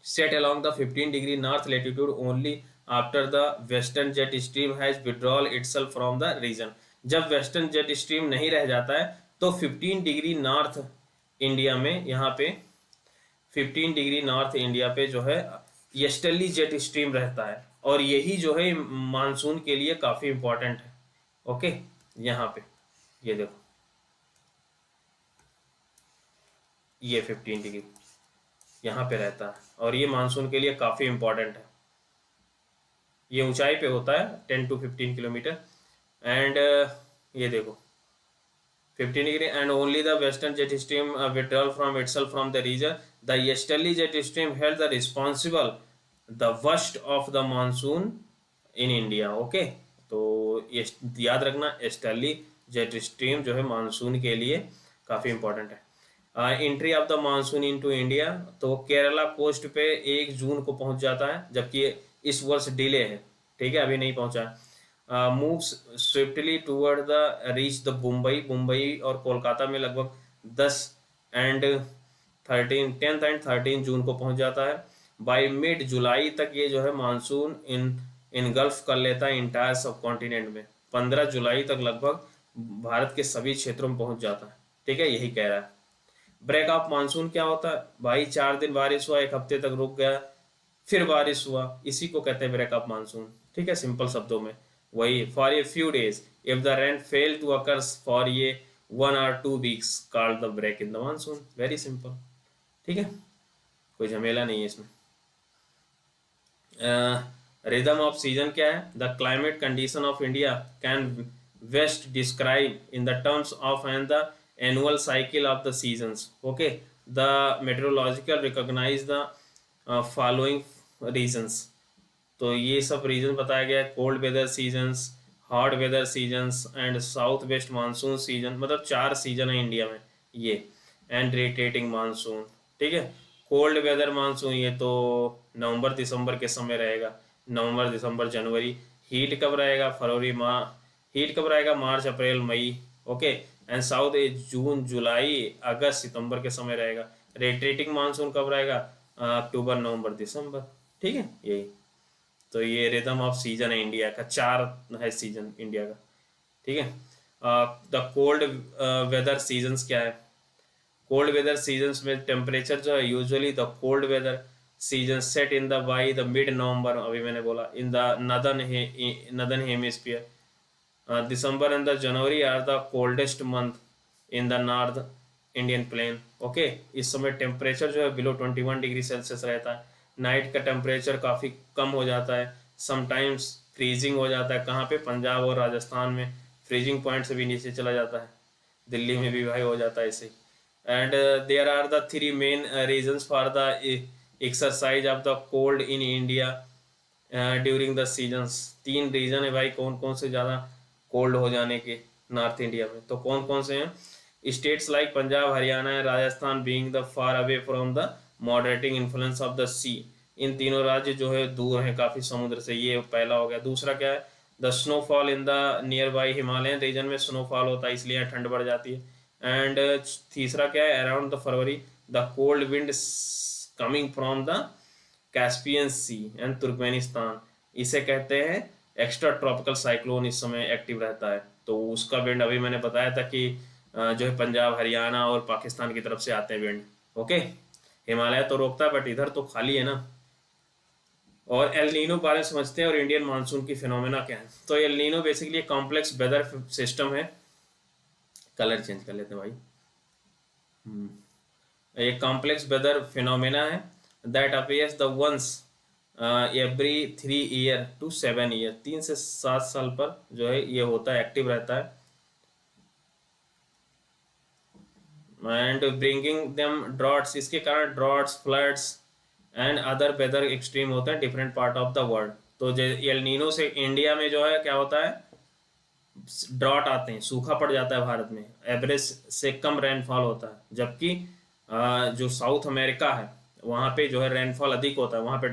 set along the 15 degree north latitude only after the western jet stream has withdrawn itself from the region। जब western jet stream नहीं रह जाता है तो 15 degree north India में यहाँ पे 15 degree north India पे जो है ईस्टर्ली जेट स्ट्रीम रहता है, और यही जो है मानसून के लिए काफ़ी इम्पोर्टेंट है। ओके, यहाँ पे ये देखो, ये 15 डिग्री यहाँ पे रहता है, और ये मानसून के लिए काफ़ी इम्पोर्टेंट है। ये ऊंचाई पे होता है 10 to 15 किलोमीटर। एंड ये देखो 15 degree, and only the western jet stream withdrawal from itself from the region. The easterly jet stream held the responsible the worst of the monsoon in India. Okay, तो ये याद रखना, easterly jet stream जो है monsoon के लिए काफ़ी important है। Entry of the monsoon into India, तो केरला कोस्ट पे 1 जून को पहुंच जाता है, जबकि इस वर्ष डिले है, ठीक है, अभी नहीं पहुंचा। Moves swiftly toward the reach the Mumbai और कोलकाता में लगभग 10 एंड 13 जून को पहुंच जाता है। बाय मिड जुलाई तक ये जो है मानसून इनगल्फ कर लेता है इंटायर सब कॉन्टिनेंट में। 15 जुलाई तक लगभग भारत के सभी क्षेत्रों में पहुंच जाता है, ठीक है, यही कह रहा है। ब्रेक ऑफ मानसून क्या होता है भाई? 4 दिन बारिश हुआ, 1 हफ्ते तक रुक गया, फिर बारिश हुआ, इसी को कहते हैं ब्रेक ऑफ मानसून, ठीक है, सिंपल शब्दों में वही। For a few days if the rain fail to occurs for ये 1 or 2 weeks called the break in the monsoon, very simple, ठीक है, कोई झमेला नहीं है इसमें। रिदम ऑफ सीजन क्या है? The climate condition of India can best describe in the terms of and the annual cycle of the seasons. Okay, the metrological recognise the following regions, तो ये सब रीजन बताया गया है। Cold weather seasons, hot weather seasons and south west monsoon season, मतलब 4 season है India में ये। एंड रोटेटिंग मानसून, ठीक है। कोल्ड वेदर मानसून ये तो नवंबर दिसंबर के समय रहेगा, नवंबर दिसंबर जनवरी। हीट कब रहेगा? फरवरी हीट कब रहेगा? मार्च अप्रैल मई। ओके, एंड साउथ जून जुलाई अगस्त सितंबर के समय रहेगा। रोटेटिंग मानसून कब रहेगा? अक्टूबर नवंबर दिसंबर, ठीक है, यही। तो ये रिदम ऑफ सीजन है इंडिया का, 4 है सीजन इंडिया का, ठीक है। द कोल्ड वेदर सीजन्स क्या है? कोल्ड वेदर सीजन्स में टेम्परेचर जो है usually the cold weather season set in the by the mid November, अभी मैंने बोला, in the northern hemisphere. December and the January are the coldest month in the north Indian plain. Okay, इस समय temperature जो है below 21 degree Celsius रहता है। Night का टेम्परेचर काफ़ी कम हो जाता है, समटाइम्स फ्रीजिंग हो जाता है। कहाँ पे? पंजाब और राजस्थान में फ्रीजिंग पॉइंट से भी नीचे चला जाता है, दिल्ली में भी भाई हो जाता है ऐसे। And there are the 3 main reasons for the exercise of the cold in India during the seasons. 3 reason है भाई कौन कौन से ज़्यादा कोल्ड हो जाने के नॉर्थ इंडिया में, तो कौन कौन से हैं? States like Punjab, Haryana and Rajasthan being the far away from the moderating influence of the sea. इन तीनों राज्य जो है दूर हैं काफ़ी समुद्र से, ये पहला हो गया। दूसरा क्या है? The snowfall in the nearby Himalayan region में स्नोफॉल होता है, इसलिए ठंड बढ़ जाती है। एंड तीसरा क्या है? Around the February the cold wind coming from the Caspian sea and Turkmenistan, इसे कहते हैं एक्स्ट्रा ट्रॉपिकल साइक्लोन, इस समय एक्टिव रहता है। तो उसका विंड अभी मैंने बताया था कि जो है पंजाब, हरियाणा और पाकिस्तान की तरफ से आते हैं विंड। ओके, हिमालय तो रोकता है बट इधर तो खाली है ना। और एल नीनो बारे में समझते हैं और इंडियन मानसून की फिनोमेना क्या है। तो El Nino basically complex weather system है। कलर चेंज कर लेते हैं भाई। एक कॉम्प्लेक्स वेदर फिनोमेना है that appears the once every 3 year to 7 year, 3 से 7 साल पर जो है ये होता है, एक्टिव रहता है। एंड ब्रिंगिंग देम ड्रॉट्स, इसके कारण droughts, floods and other weather extreme होते हैं different part of the world. तो एल नीनो से इंडिया में जो है क्या होता है? ड्रॉट आते हैं, सूखा पड़ जाता है भारत में, एवरेज से कम रेनफॉल होता है। जबकि जो साउथ अमेरिका है वहाँ पे जो है रेनफॉल अधिक होता है, वहाँ पे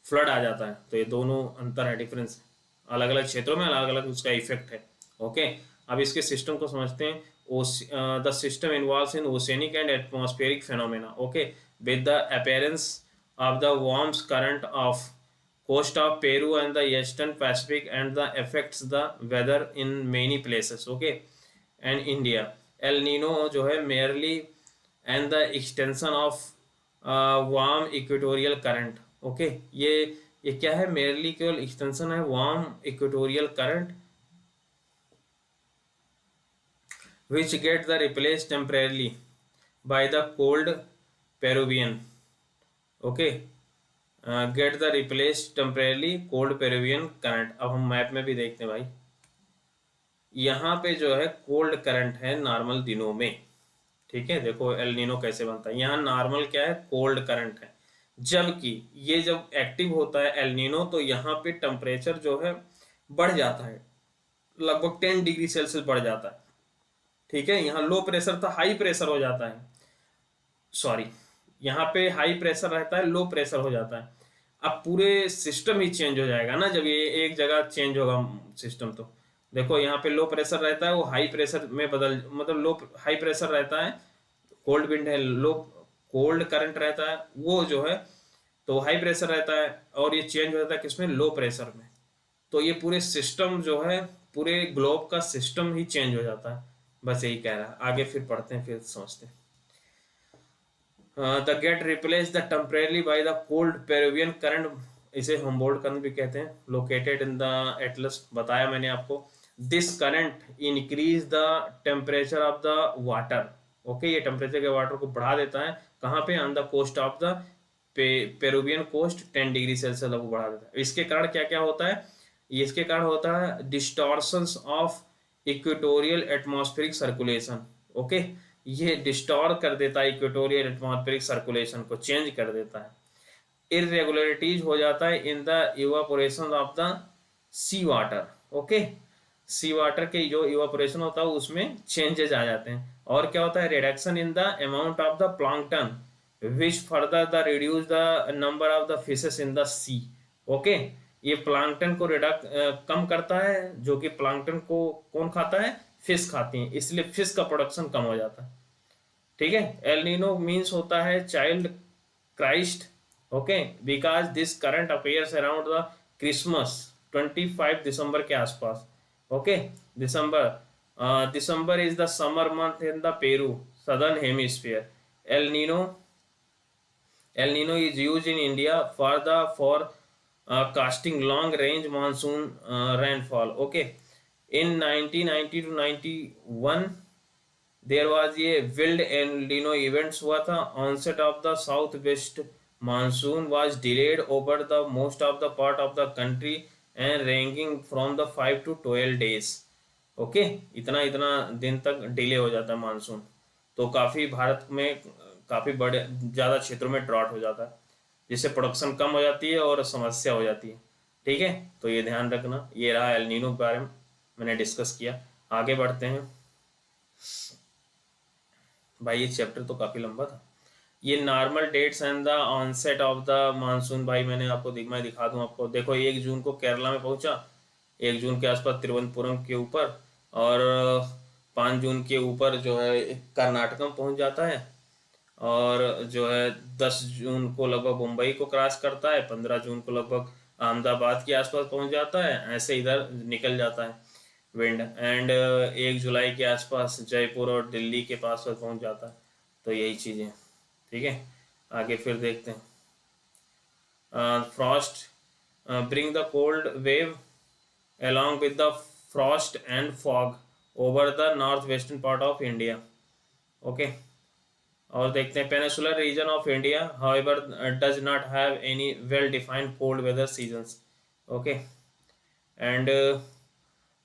फ्लड आ जाता है। तो ये दोनों अंतर है, डिफरेंस, अलग अलग क्षेत्रों में अलग अलग उसका इफेक्ट है। ओके, अब इसके सिस्टम को समझते हैं। The system involves in oceanic and atmospheric phenomena. Okay, with the appearance of the warm current of coast of Peru and the eastern Pacific and the affects the weather in many places. Okay, and India, El Nino जो है merely and the extension of warm equatorial current. Okay, ये क्या है, merely केवल extension है warm equatorial current which get the replaced temporarily by the cold Peruvian. Okay, get the replaced temporarily cold Peruvian current। अब हम map में भी देखते हैं भाई, यहाँ पे जो है कोल्ड करंट है नॉर्मल दिनों में। ठीक है, देखो एल नीनो कैसे बनता है, यहाँ नॉर्मल क्या है, कोल्ड करंट है। जबकि ये जब एक्टिव होता है एल नीनो, तो यहाँ पे टेम्परेचर जो है बढ़ जाता है, लगभग 10 डिग्री सेल्सियस बढ़ जाता है। ठीक है, यहाँ लो प्रेशर था हाई प्रेशर हो जाता है, सॉरी, यहाँ पे हाई प्रेशर रहता है लो प्रेशर हो जाता है। अब पूरे सिस्टम ही चेंज हो जाएगा ना, जब ये एक जगह चेंज होगा सिस्टम। तो देखो यहाँ पे लो प्रेशर रहता है, वो हाई प्रेशर में बदल, मतलब लो हाई प्रेशर रहता है, कोल्ड विंड है, लो कोल्ड करंट रहता है, वो जो है तो हाई प्रेशर रहता है, और ये चेंज हो जाता है किसमें, लो प्रेशर में। तो ये पूरे सिस्टम जो है, पूरे ग्लोब का सिस्टम ही चेंज हो जाता है। बस यही कह रहा है, आगे फिर पढ़ते हैं, फिर समझते हैं। The get replace the temporarily by the cold Peruvian current, इसे हमबोल्ड करंट भी कहते हैं, लोकेटेड इन द एटलस, बताया मैंने आपको। This current increase the temperature of the water. Okay, ये टेम्परेचर के वाटर को बढ़ा देता है, कहाँ पे, on the coast of the Peruvian coast 10 degree Celsius को बढ़ा देता है। इसके कारण क्या क्या होता है, इसके कारण होता है distortions of equatorial atmospheric circulation. Okay, ये डिस्टॉर्ट कर देता है इक्वेटोरियल एटमॉस्फेरिक सर्कुलेशन को, चेंज कर देता है। इरेगुलरिटीज हो जाता है in the evaporation of the sea water. Okay, sea water के जो इवापोरेशन होता है उसमें चेंजेस आ जाते हैं। और क्या होता है, reduction in the amount of the plankton which further the reduce the number of the fishes in the sea. Okay, ये प्लांक्टन को कम करता है, जो कि प्लांक्टन को कौन खाता है, फिश खाती हैं, इसलिए फिश का प्रोडक्शन कम हो जाता है। ठीक है, एल नीनो मीन्स होता है child Christ. Okay, because this current appears around the Christmas 25 दिसंबर के आसपास। Okay, December, December is the summer month in the Peru southern hemisphere. El Nino, El Nino is used in India for casting long range monsoon rainfall. Okay, in 1990 to 91 there was a wild El Nino events हुआ था। onset of the southwest monsoon was delayed over the most of the part of the country and ranging from the 5 to 12 days. Okay, इतना इतना दिन तक delay हो जाता है monsoon, तो काफ़ी भारत में काफ़ी बड़े ज़्यादा क्षेत्रों में ड्रॉट हो जाता है, जिससे प्रोडक्शन कम हो जाती है और समस्या हो जाती है। ठीक है, तो ये ध्यान रखना। ये रहा एल नीनो के बारे में मैंने डिस्कस किया। आगे बढ़ते हैं भाई, ये चैप्टर तो काफ़ी लंबा था। ये normal dates and the onset of the monsoon, भाई मैंने आपको मैं दिखा दूँ आपको। देखो 1 जून को केरला में पहुंचा, 1 जून के आसपास तिरुवनंतपुरम के ऊपर, और 5 जून के ऊपर जो है कर्नाटक में पहुंच जाता है, और जो है 10 जून को लगभग मुंबई को क्रॉस करता है, 15 जून को लगभग अहमदाबाद के आसपास पहुंच जाता है, ऐसे इधर निकल जाता है विंड, एंड 1 जुलाई के आसपास जयपुर और दिल्ली के पास पहुंच जाता है। तो यही चीज़ें, ठीक है, आगे फिर देखते हैं। Frost bring the cold wave along with the frost and fog over the northwestern part of India. Okay, और देखते हैं peninsular region of India however does not have any well defined cold weather seasons. Okay, and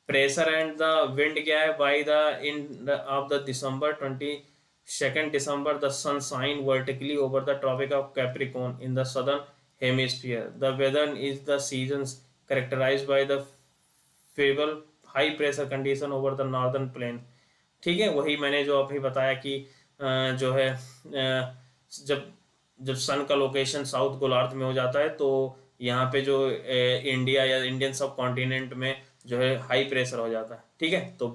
pressure and the wind क्या है, by the end of the December 22nd December the sun shine vertically over the Tropic of Capricorn in the southern hemisphere. The weather is the seasons characterized by the fable high pressure condition over the northern plain. ठीक है, वही मैंने जो अभी बताया कि जो है जब जब सन का लोकेशन साउथ गोलार्ध में हो जाता है, तो यहाँ पे जो इंडिया या इंडियन सब कॉन्टिनेंट में जो है हाई प्रेशर हो जाता है। ठीक है, तो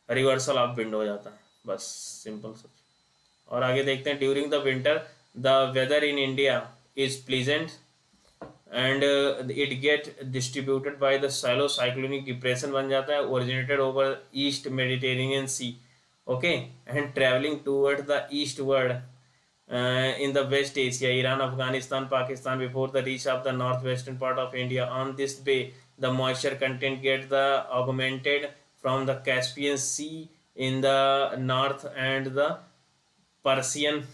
रिवर्सल ऑफ विंड हो जाता है, बस सिंपल सा। और आगे देखते हैं, during the winter the weather in India is pleasant and it get distributed by the shallow cyclonic depression बन जाता है, originated over East Mediterranean Sea. Okay, and traveling toward the eastward in the West Asia, Iran, Afghanistan, Pakistan, before the reach of the northwestern part of India. On this bay, the moisture content gets the augmented from the Caspian Sea in the north and the Persian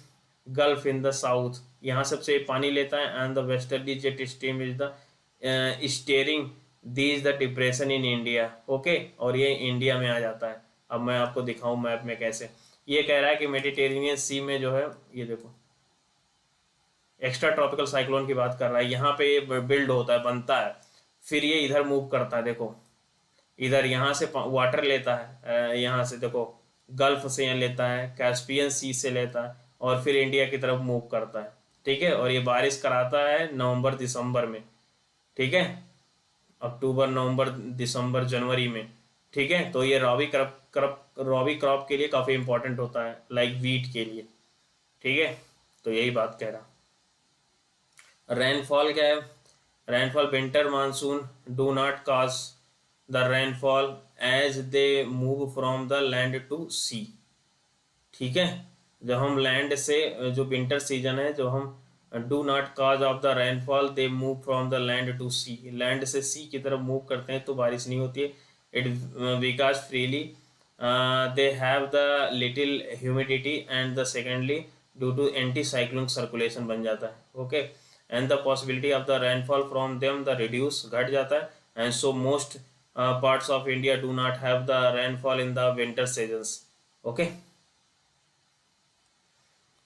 Gulf in the south. यहाँ सबसे पानी लेता है and the westerly jet stream is the steering these the depression in India. Okay, और ये India में आ जाता है. अब मैं आपको दिखाऊं मैप में कैसे. ये कह रहा है कि मेडिटेरेनियन सी में जो है, ये देखो एक्स्ट्रा ट्रॉपिकल साइक्लोन की बात कर रहा है. यहाँ पे ये बिल्ड होता है, बनता है, फिर ये इधर मूव करता है. देखो इधर यहाँ से वाटर लेता है, यहाँ से देखो गल्फ से यहाँ लेता है, कैस्पियन सी से लेता है, और फिर इंडिया की तरफ मूव करता है. ठीक है, और ये बारिश कराता है नवंबर दिसंबर में. ठीक है, अक्टूबर नवंबर दिसंबर जनवरी में. ठीक है, तो ये रॉबी क्रॉप के लिए काफ़ी इंपॉर्टेंट होता है, लाइक वीट के लिए. ठीक है, तो यही बात कह रहा. रेनफॉल क्या है? Rainfall winter monsoon do not cause the rainfall as they move from the land to sea. ठीक है, जब हम लैंड से, जो विंटर सीजन है, जो हम do not cause of the rainfall they move from the land to sea, land से सी की तरफ मूव करते हैं तो बारिश नहीं होती है. इट विकास freely, they have the little humidity and the secondly due to anti cyclonic circulation बन जाता है. Okay, and the possibility of the rainfall from them the reduce, घट जाता है. And so most parts of India do not have the rainfall in the winter seasons. Okay,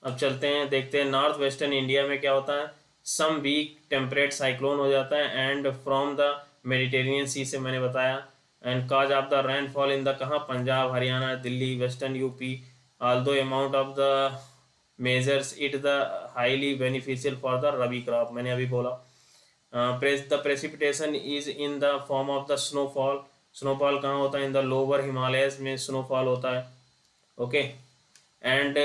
अब चलते हैं, देखते हैं नॉर्थ वेस्टर्न इंडिया में क्या होता है. सम वीक टेम्परेट साइक्लोन हो जाता है and from the Mediterranean sea से मैंने बताया. And cause of the rainfall in the कहाँ, Punjab, Haryana, Delhi, western UP. Although amount of the measures it the highly beneficial for the rabi crop, मैंने अभी बोला. The precipitation is in the form of the snowfall. Snowfall कहाँ होता है? In the lower Himalayas में snowfall होता है. Okay, and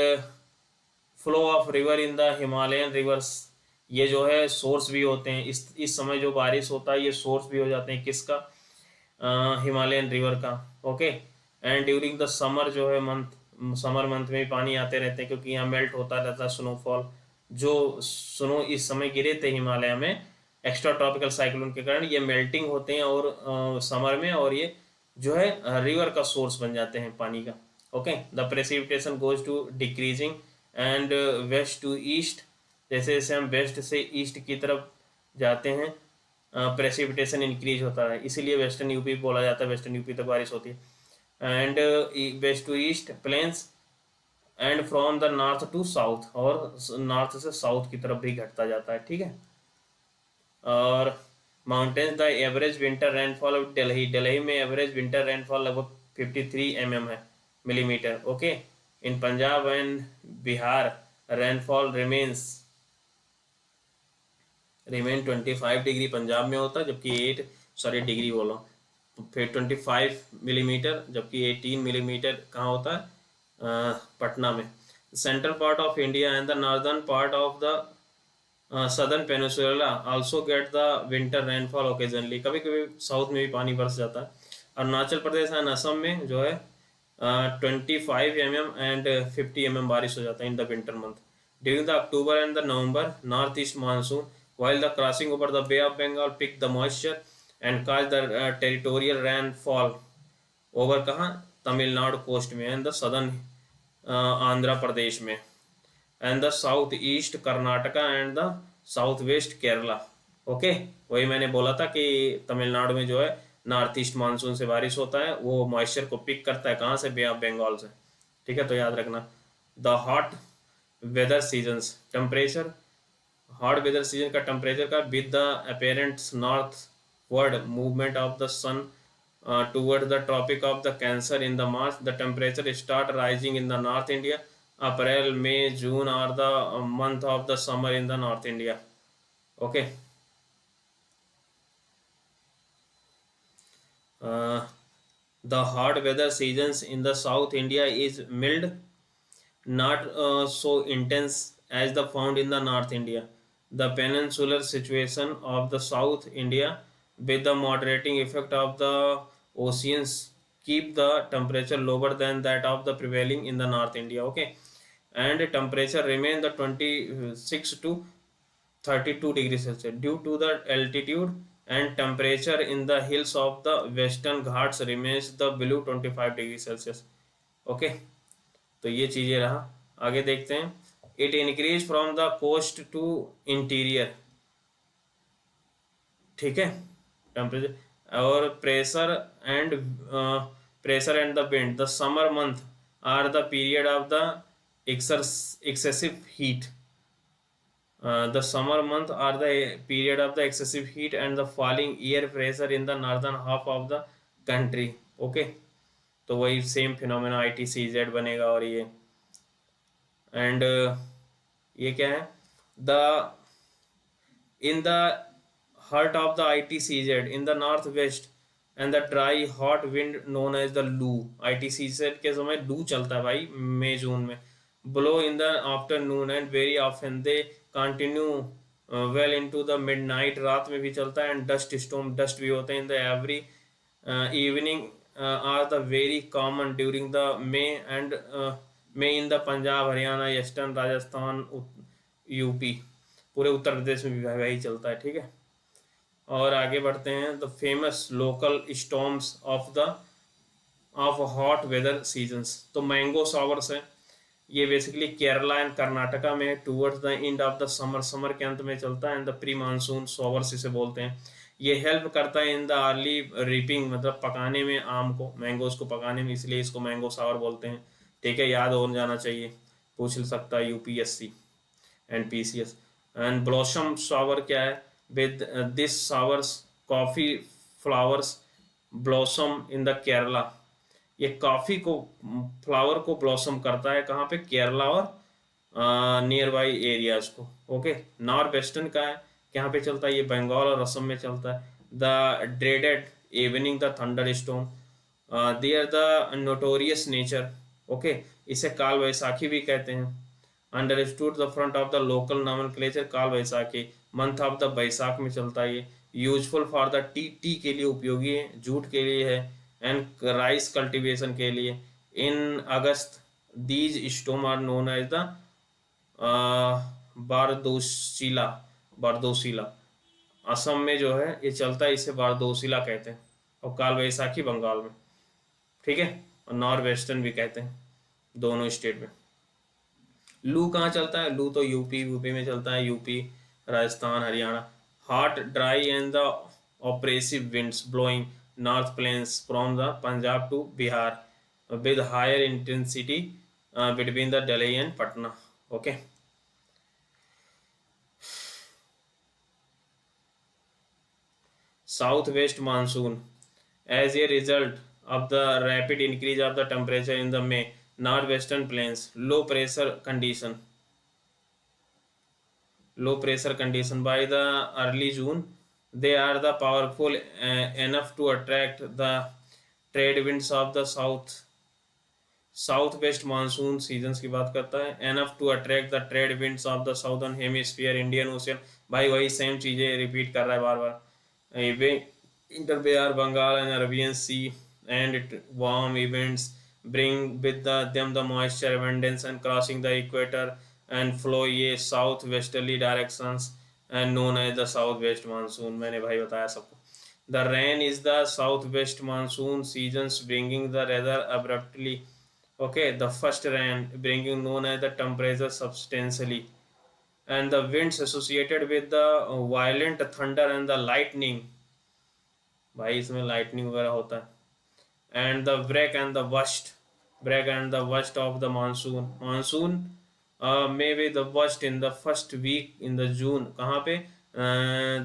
flow of river in the Himalayan reverse, ये जो है सोर्स भी होते हैं. इस समय जो बारिश होता है ये सोर्स भी हो जाते हैं. किसका? हिमालयन रिवर का. Okay, and during the summer जो है समर मंथ में पानी आते रहते हैं, क्योंकि यहाँ मेल्ट होता रहता है स्नोफॉल. जो स्नो इस समय गिरे थे हिमालय में एक्स्ट्रा ट्रॉपिकल साइक्लोन के कारण, ये मेल्टिंग होते हैं और समर में, और ये जो है रिवर का सोर्स बन जाते हैं पानी का. Okay, the precipitation goes to decreasing and west to east, जैसे जैसे हम वेस्ट से ईस्ट की तरफ जाते हैं प्रेसिपिटेशन इंक्रीज होता है. इसीलिए वेस्टर्न यूपी बोला जाता है, वेस्टर्न यूपी तक बारिश होती है. And west to east plains and from the north to south, और नॉर्थ से साउथ की तरफ भी घटता जाता है. ठीक है, और mountains, the average winter rainfall of Delhi, Delhi में एवरेज विंटर रेनफॉल लगभग 53 mm है, millimetre. Okay, in Punjab and Bihar rainfall remain 25 degree Punjab में होता है, जबकि डिग्री बोलो, फिर 25 मिलीमीटर, जबकि 18 मिलीमीटर कहाँ होता है? पटना में. Central part of India and the northern part of the southern peninsula also get the winter rainfall occasionally, कभी कभी साउथ में भी पानी बरस जाता है. अरुणाचल प्रदेश एंड असम में जो है 25 mm एंड 50 mm बारिश हो जाता है in the winter month. During the October and the November north east monsoon while the crossing over the Bay of Bengal pick the moisture and cause the territorial rainfall over कहाँ, Tamil Nadu coast में, and the southern Andhra Pradesh में, and the south east Karnataka and the south waste Kerala. Okay, वही मैंने बोला था कि तमिलनाडु में जो है नॉर्थ ईस्ट मानसून से बारिश होता है, वो मॉइस्चर को पिक करता है कहाँ से? बे ऑफ बंगाल से. ठीक है, तो याद रखना. The hot weather seasons, temperature, hot weather season का टेम्परेचर का with the apparent northward movement of the sun toward the tropic of the cancer in the March, the temperature start rising in the north India, April, May, June are the month of the summer in the north India. Okay, the hot weather seasons in the South India is mild, not so intense as the found in the North India. The peninsular situation of the South India, with the moderating effect of the oceans, keep the temperature lower than that of the prevailing in the North India. Okay, and temperature remain the 26 to 32 degrees Celsius. Due to the altitude and temperature in the hills of the western Ghats remains the below 25 degrees Celsius. Okay, तो ये चीज़ें रहा। आगे देखते हैं। It increase from the coast to interior, ठीक है। Temperature और pressure and the wind, the summer month are the period of the excessive heat. The summer months are the period of the excessive heat and the falling air pressure in the northern half of the country. Okay, तो वही same phenomena ITCZ बनेगा। और ये and ये क्या है, the in the heart of the ITCZ in the northwest and the dry hot wind known as the loo. ITCZ के समय लू चलता है भाई मई जून में। blow in the afternoon and very often they continue well into the midnight, रात में भी चलता है। and dust storm, डस्ट भी होते हैं in the every evening are the very common during the May in the Punjab, Haryana, eastern Rajasthan, UP, पूरे उत्तर प्रदेश में भी वही चलता है, ठीक है। और आगे बढ़ते हैं। The famous local storms of hot weather seasons, तो मैंगो शॉवर्स है, ये बेसिकली केरला एंड कर्नाटका में towards the end of the summer, summer के अंत में चलता है। And the pre monsoon showers इसे बोलते हैं। ये हेल्प करता है इन द अर्ली रीपिंग, मतलब पकाने में आम को, मैंगोज को पकाने में, इसलिए इसको मैंगो शावर बोलते हैं, ठीक है। याद हो जाना चाहिए, पूछ सकता है UPSC and PCS। And blossom shower क्या है, with this showers coffee flowers blossom in the Kerala, ये कॉफी को फ्लावर को ब्लॉसम करता है कहाँ पे, केरला और नियर बाई एरियाज को। ओके, नॉर्थ वेस्टर्न का है, कहाँ पे चलता है, ये बंगाल और असम में चलता है। The dreaded evening the thunder storm, they are the notorious nature. Okay, इसे काल वैसाखी भी कहते हैं। Understood the front of the local nomenclature, Kal Baisakhi, month of the Baisakh में चलता है ये। यूजफुल फॉर द टी के लिए उपयोगी है, जूट के लिए है, एंड राइस कल्टीवेशन के लिए। In August these storm are known as the Bardoisila, Bardoisila Assam में जो है ये चलता है, इसे बारदोशीला कहते हैं। और काल वैसाखी बंगाल में, ठीक है, और नॉर्थ वेस्टर्न भी कहते हैं, दोनों स्टेट में। लू कहाँ चलता है, लू तो यूपी में चलता है, UP, Rajasthan, Haryana. Hot dry and the oppressive winds blowing north plains from the Punjab to Bihar with higher intensity between the Delhi and Patna. Okay, south west monsoon, as a result of the rapid increase of the temperature in the May northwestern plains, low pressure condition by the early June, they are the powerful enough to attract the trade winds of the south west monsoon seasons की बात करता है। Enough to attract the trade winds of the southern hemisphere, Indian ocean, भाई वही same चीज़ें repeat कर रहा है बार बार। इंटरबेयर Bengal and Arabian sea and warm events bring with them the moisture abundance and crossing the equator and flow ये south westerly directions and known as the south west monsoon। मैंने भाई बताया सबको। The rain is the southwest monsoon seasons bringing the weather abruptly, okay, the first rain bringing known as the temperature substantially, and the winds associated with the violent thunder and the lightning, भाई इसमें lightning वगैरह होता है। and the break and the worst of the monsoon may be the worst in the first week in the June, कहाँ पे,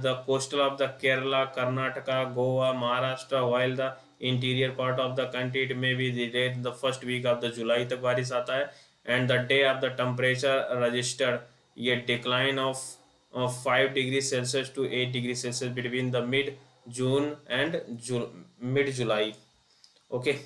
the coastal of the Kerala, Karnataka, Goa, Maharashtra, while the interior part of the country it may be delayed in the first week of the July तक बारिश आता है। and the day of the temperature registered ये decline of 5 degrees Celsius to 8 degrees Celsius between the mid June and mid July। okay,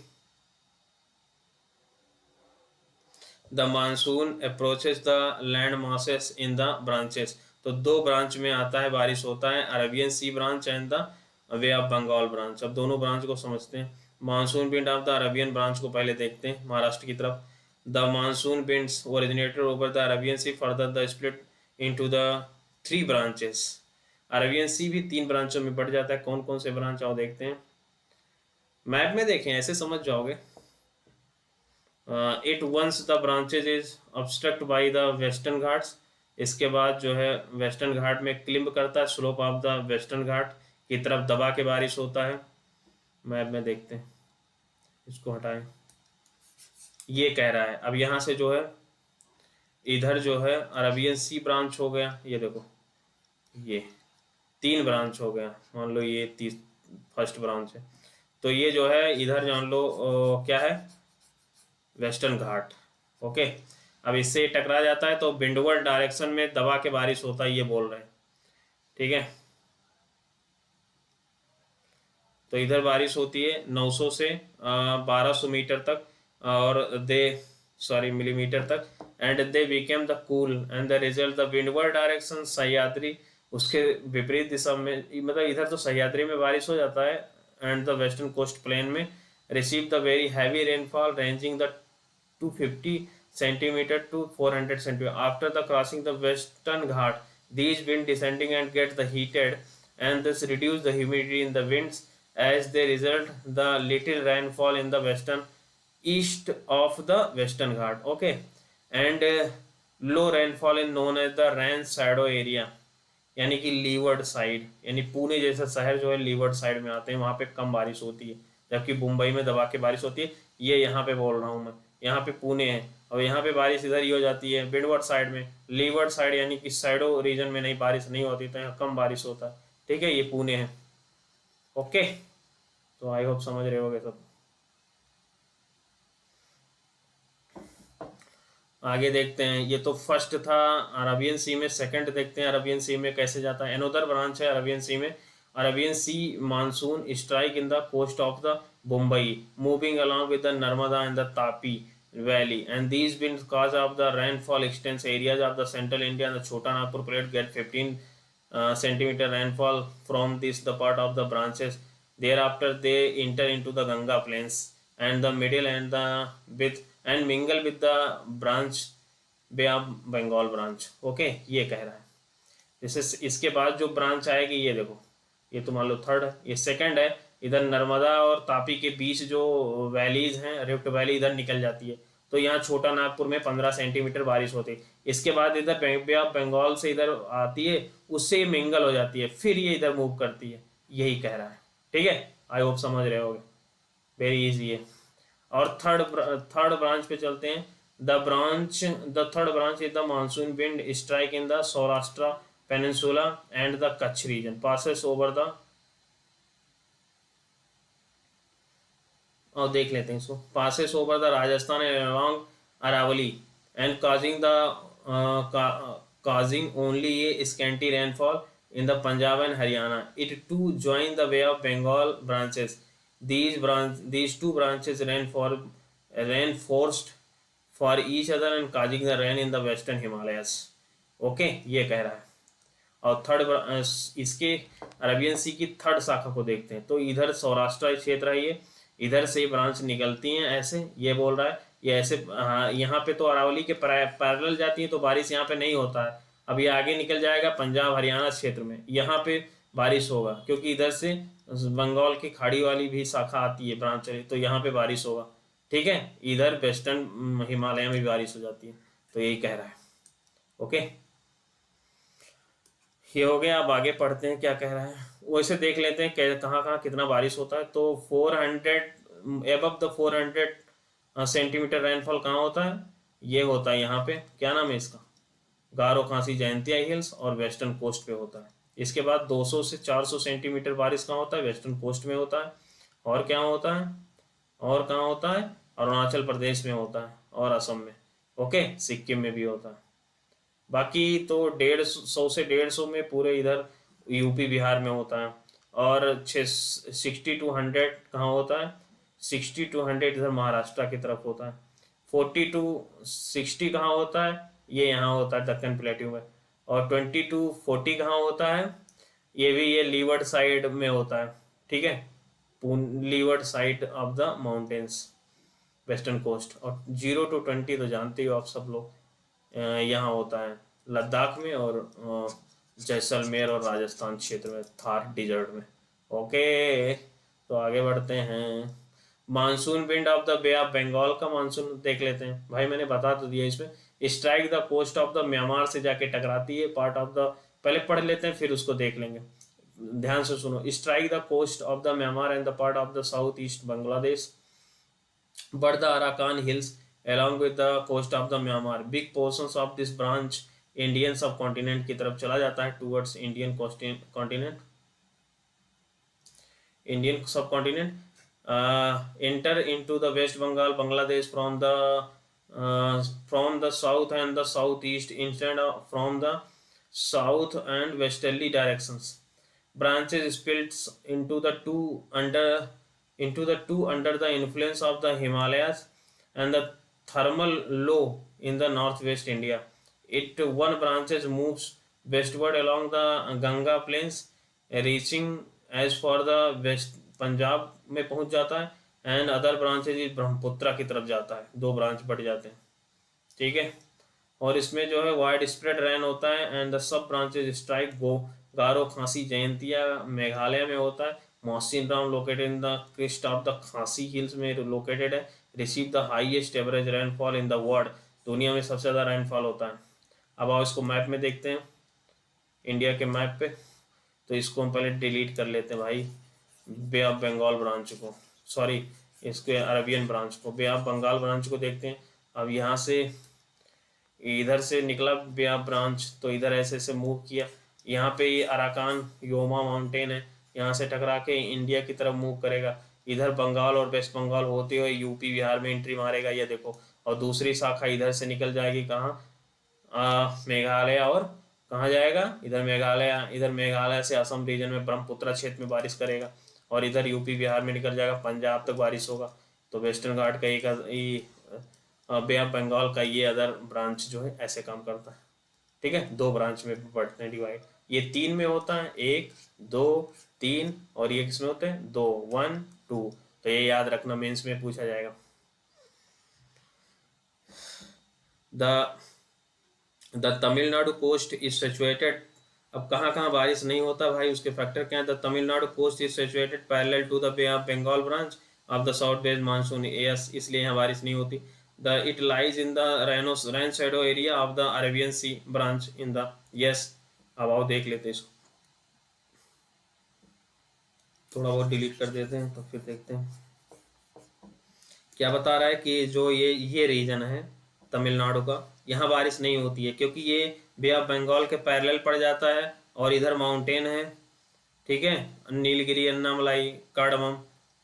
the monsoon approaches the land masses in the branches, तो दो branch में आता है, बारिश होता है, Arabian sea branch and the bay of Bengal branch. अब दोनों ब्रांच को समझते हैं। Monsoon wind of the Arabian branch को पहले देखते हैं, महाराष्ट्र की तरफ। The monsoon winds originated over the Arabian sea, further the split into the 3 branches. Arabian sea भी 3 ब्रांचों में बढ़ जाता है। कौन कौन से ब्रांच आओ देखते हैं, मैप में देखें ऐसे समझ जाओगे। It once the branches is obstruct by the western Ghats, इसके बाद जो है वेस्टर्न घाट में क्लिम्ब करता है, स्लोप ऑफ द वेस्टर्न घाट की तरफ दबा के बारिश होता है। मैप में देखते हैं, इसको हटाएं। ये कह रहा है अब यहाँ से जो है इधर जो है अरबियन सी ब्रांच हो गया, ये देखो ये 3 ब्रांच हो गया, मान लो ये फर्स्ट ब्रांच है। तो ये जो है इधर जान लो क्या है, वेस्टर्न घाट। ओके, अब इससे टकरा जाता है तो विंडवर्ड डायरेक्शन में दबा के बारिश होता है, ये बोल रहे हैं। ठीक है, तो इधर बारिश होती है 900 से 1200 मीटर तक, और दे सॉरी मिलीमीटर तक, and they became the cool and the result the windward direction Sahyadri, उसके विपरीत दिशा में, मतलब इधर तो सह्याद्री में बारिश हो जाता है, and the western coast plain में receive the very heavy rainfall ranging the 250 centimeter to 400 centimeter. After the crossing the western ghat, these wind descending and get the heated and thus reduce the humidity in the winds. As they result, the little rainfall in the western east of the western ghat. Okay, and low rainfall is known as the rain shadow area. यानी कि levered side, यानी पुणे जैसा शहर जो है leeward side में आते हैं, वहाँ पे कम बारिश होती है, जबकि मुंबई में दबा के बारिश होती है। ये यहाँ पे बोल रहा हूँ मैं, यहाँ पे पुणे है और यहाँ पे बारिश इधर ही हो जाती है विंडवर्ड साइड में। लीवर्ड साइड यानी कि साइडो रीजन में नहीं बारिश नहीं होती, तो यहाँ कम बारिश होता है। ठीक है, ये पुणे है। ओके, तो आई होप समझ रहे होगे सब। आगे देखते हैं, ये तो फर्स्ट था अरबियन सी में। सेकंड देखते हैं अरबियन सी में कैसे जाता है। एनोदर ब्रांच है अरबियन सी में, Arabian sea monsoon strike in the coast of the Mumbai moving along with the Narmada and the Tapi valley, and these winds cause of the rainfall extends areas of the central India and the Chota Nagpur plate get 15 centimeter rainfall from this the part of the branches. Thereafter they enter into the Ganga plains and the middle and the with and mingle with the branch bay of Bengal branch. Okay, ये कह रहा है। जैसे इसके बाद जो branch आएगी, ये देखो, ये तो मान लो थर्ड है, ये सेकंड है। इधर नर्मदा और तापी के बीच जो वैलीज हैं, रिफ्ट वैली इधर निकल जाती है, तो यहाँ छोटा नागपुर में 15 सेंटीमीटर बारिश होती है। इसके बाद इधर बे ऑफ बंगाल से इधर आती है, उससे मिंगल हो जाती है, फिर ये इधर मूव करती है, यही कह रहा है। ठीक है, आई होप समझ रहे होगे, वेरी इजी है। और थर्ड ब्रांच पे चलते हैं। The third branch is the monsoon wind strike in the Saurashtra peninsula and the Kutch region, passes over the, और देख लेते हैं इसको, passes over the Rajasthan and along Aravalli and causing only a scanty rainfall in the Punjab and Haryana. It too join the Bay of Bengal branches. These two branches rainforest for each other and causing the rain in the western Himalayas. Okay, ये कह रहा है। और third इसके Arabian सी की third शाखा को देखते हैं, तो इधर सौराष्ट्र क्षेत्र है, ये इधर से ब्रांच निकलती हैं ऐसे, ये बोल रहा है। ये ऐसे, हाँ, यहाँ पे तो अरावली के पैरेलल जाती है, तो बारिश यहाँ पे नहीं होता है। अब ये आगे निकल जाएगा पंजाब हरियाणा क्षेत्र में, यहाँ पे बारिश होगा, क्योंकि इधर से बंगाल की खाड़ी वाली भी शाखा आती है ब्रांच, तो यहाँ पे बारिश होगा। ठीक है, इधर वेस्टर्न हिमालय में भी बारिश हो जाती है, तो यही कह रहा है। ओके, ये हो गया। अब आगे पढ़ते हैं क्या कह रहा है, वैसे देख लेते हैं कहाँ कहाँ कितना बारिश होता है। तो 400 एबव द 400 सेंटीमीटर रेनफॉल कहाँ होता है, ये होता है यहाँ पे, क्या नाम है इसका, गारो खांसी जयंतिया हिल्स और वेस्टर्न कोस्ट पे होता है। इसके बाद 200 से 400 सेंटीमीटर बारिश कहाँ होता है, वेस्टर्न कोस्ट में होता है। और क्या होता है, और कहाँ होता है, अरुणाचल प्रदेश में होता है और असम में। ओके, सिक्किम में भी होता है। बाकी तो 150 से 150 में पूरे इधर यूपी बिहार में होता है। और 60 to 100 कहाँ होता है, 60 to 100 इधर महाराष्ट्र की तरफ होता है। 40 to 60 कहाँ होता है, ये यहाँ होता है दक्कन प्लेट्यू में। और 20 to 40 कहाँ होता है, ये भी ये लीवर्ड साइड में होता है। ठीक है, leeward side of the mountains. Western coast. और 0 to 20 तो जानते हो आप सब लोग, यहाँ होता है लद्दाख में और जैसलमेर और राजस्थान क्षेत्र में, थार डिजर्ट में। ओके, तो आगे बढ़ते हैं। Monsoon wind of the bay of Bengal का मानसून देख लेते हैं भाई, मैंने बता तो दिया इसमें। Strike the coast of the Myanmar से जाके टकराती है, पार्ट ऑफ द, पहले पढ़ लेते हैं फिर उसको देख लेंगे, ध्यान से सुनो। Strike the coast of the Myanmar and the part of the south east Bangladesh, but the Arakan Hills along with the coast of the Myanmar, big portions of this branch Indian subcontinent की तरफ चला जाता है, towards Indian subcontinent, enter into the West Bengal, Bangladesh from the south and the southeast instead of from the south and westerly directions. Branches splits into the two under the influence of the Himalayas and the thermal low in the northwest India. It one branches moves westward along the Ganga plains, reaching as for the west Punjab में पहुंच जाता है, and other branches Brahmaputra की तरफ जाता है, दो branch बढ़ जाते हैं, ठीक है। और इसमें जो है वाइड स्प्रेड रेन होता है, and the sub branches strike Garo Khasi Jaintia Meghalaya में होता है, Mawsynram located in the crest of the Khasi hills में लोकेटेड है, receive the highest average rainfall in the world, दुनिया में सबसे ज़्यादा रेनफॉल होता है। अब आओ इसको मैप में देखते हैं, इंडिया के मैप पे। तो इसको हम पहले डिलीट कर लेते हैं भाई, बे ऑफ बंगाल ब्रांच को, सॉरी इसके अरबियन ब्रांच को, बे ऑफ बंगाल ब्रांच को देखते हैं। अब यहाँ से इधर से निकला बे ऑफ ब्रांच, तो इधर ऐसे ऐसे मूव किया, यहाँ पे ये अराकान योमा माउंटेन है, यहाँ से टकरा के इंडिया की तरफ मूव करेगा, इधर बंगाल और वेस्ट बंगाल होते हुए यूपी बिहार में एंट्री मारेगा, ये देखो। और दूसरी शाखा इधर से निकल जाएगी कहाँ, मेघालय, और कहाँ जाएगा, इधर मेघालय से असम रीजन में ब्रह्मपुत्रा क्षेत्र में बारिश करेगा, और इधर यूपी बिहार में निकल जाएगा, पंजाब तक बारिश होगा। तो वेस्टर्न घाट का एक बे ऑफ बंगाल का ये अदर ब्रांच जो है ऐसे काम करता है, ठीक है। दो ब्रांच में बढ़ते हैं डिवाइड, ये 3 में होता है, 1 2 3, और ये किसमें होते हैं, 2 1 2। तो ये याद रखना, मेंस में पूछा जाएगा। The Tamil Nadu coast is situated, अब कहाँ कहाँ बारिश नहीं होता भाई, उसके फैक्टर क्या है। The Tamil Nadu coast is situated parallel to the bay of Bengal branch of the south west monsoon, yes, इसलिए यहाँ बारिश नहीं होती। The it lies in the rain shadow area of the Arabian sea branch in the, yes. अब आओ देख लेते हैं इसको, थोड़ा बहुत डिलीट कर देते हैं तो फिर देखते हैं क्या बता रहा है। कि जो ये रीजन है तमिलनाडु का, यहाँ बारिश नहीं होती है क्योंकि ये बे ऑफ बंगाल के पैरेलल पड़ जाता है, और इधर माउंटेन है, ठीक है, नीलगिरी अन्नामलाई कार्डमम,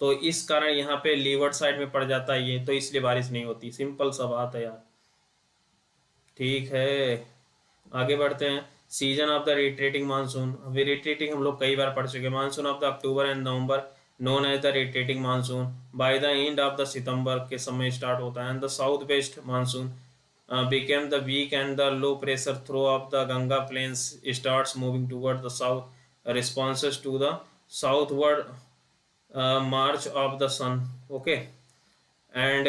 तो इस कारण यहाँ पे लीवर्ड साइड में पड़ जाता है ये, तो इसलिए बारिश नहीं होती, सिंपल सा बात है यार, ठीक है। आगे बढ़ते हैं। Season of the retreating monsoon, अभी रिट्रीटिंग हम लोग कई बार पढ़ चुके हैं। Monsoon of the October and November known as the retreating monsoon, by the end of the September के समय स्टार्ट होता है, and the south west monsoon became the weak and the low pressure through of the Ganga plains starts moving toward the south, responses to the southward march of the sun, okay, and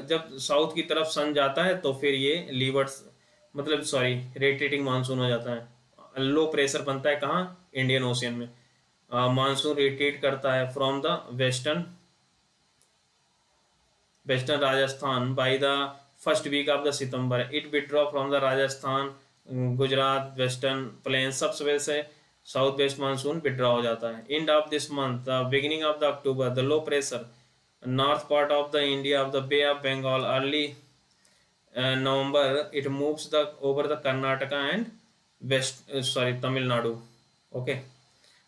जब south की तरफ सन जाता है तो फिर ये लीवर्ड्स मतलब sorry रेटिटिंग monsoon हो जाता है, लो प्रेशर बनता है कहाँ, इंडियन ओशियन में। मानसून रिट्रीट करता है from the western Rajasthan by the first week of the September, it withdraw from the Rajasthan Gujarat western plain, सब वजह से साउथ वेस्ट मानसून विड्रॉ हो जाता है। And of this month the beginning of the October the low pressure north part of the India of the bay of Bengal, early November it moves the over the Karnataka and west sorry Tamil Nadu, okay.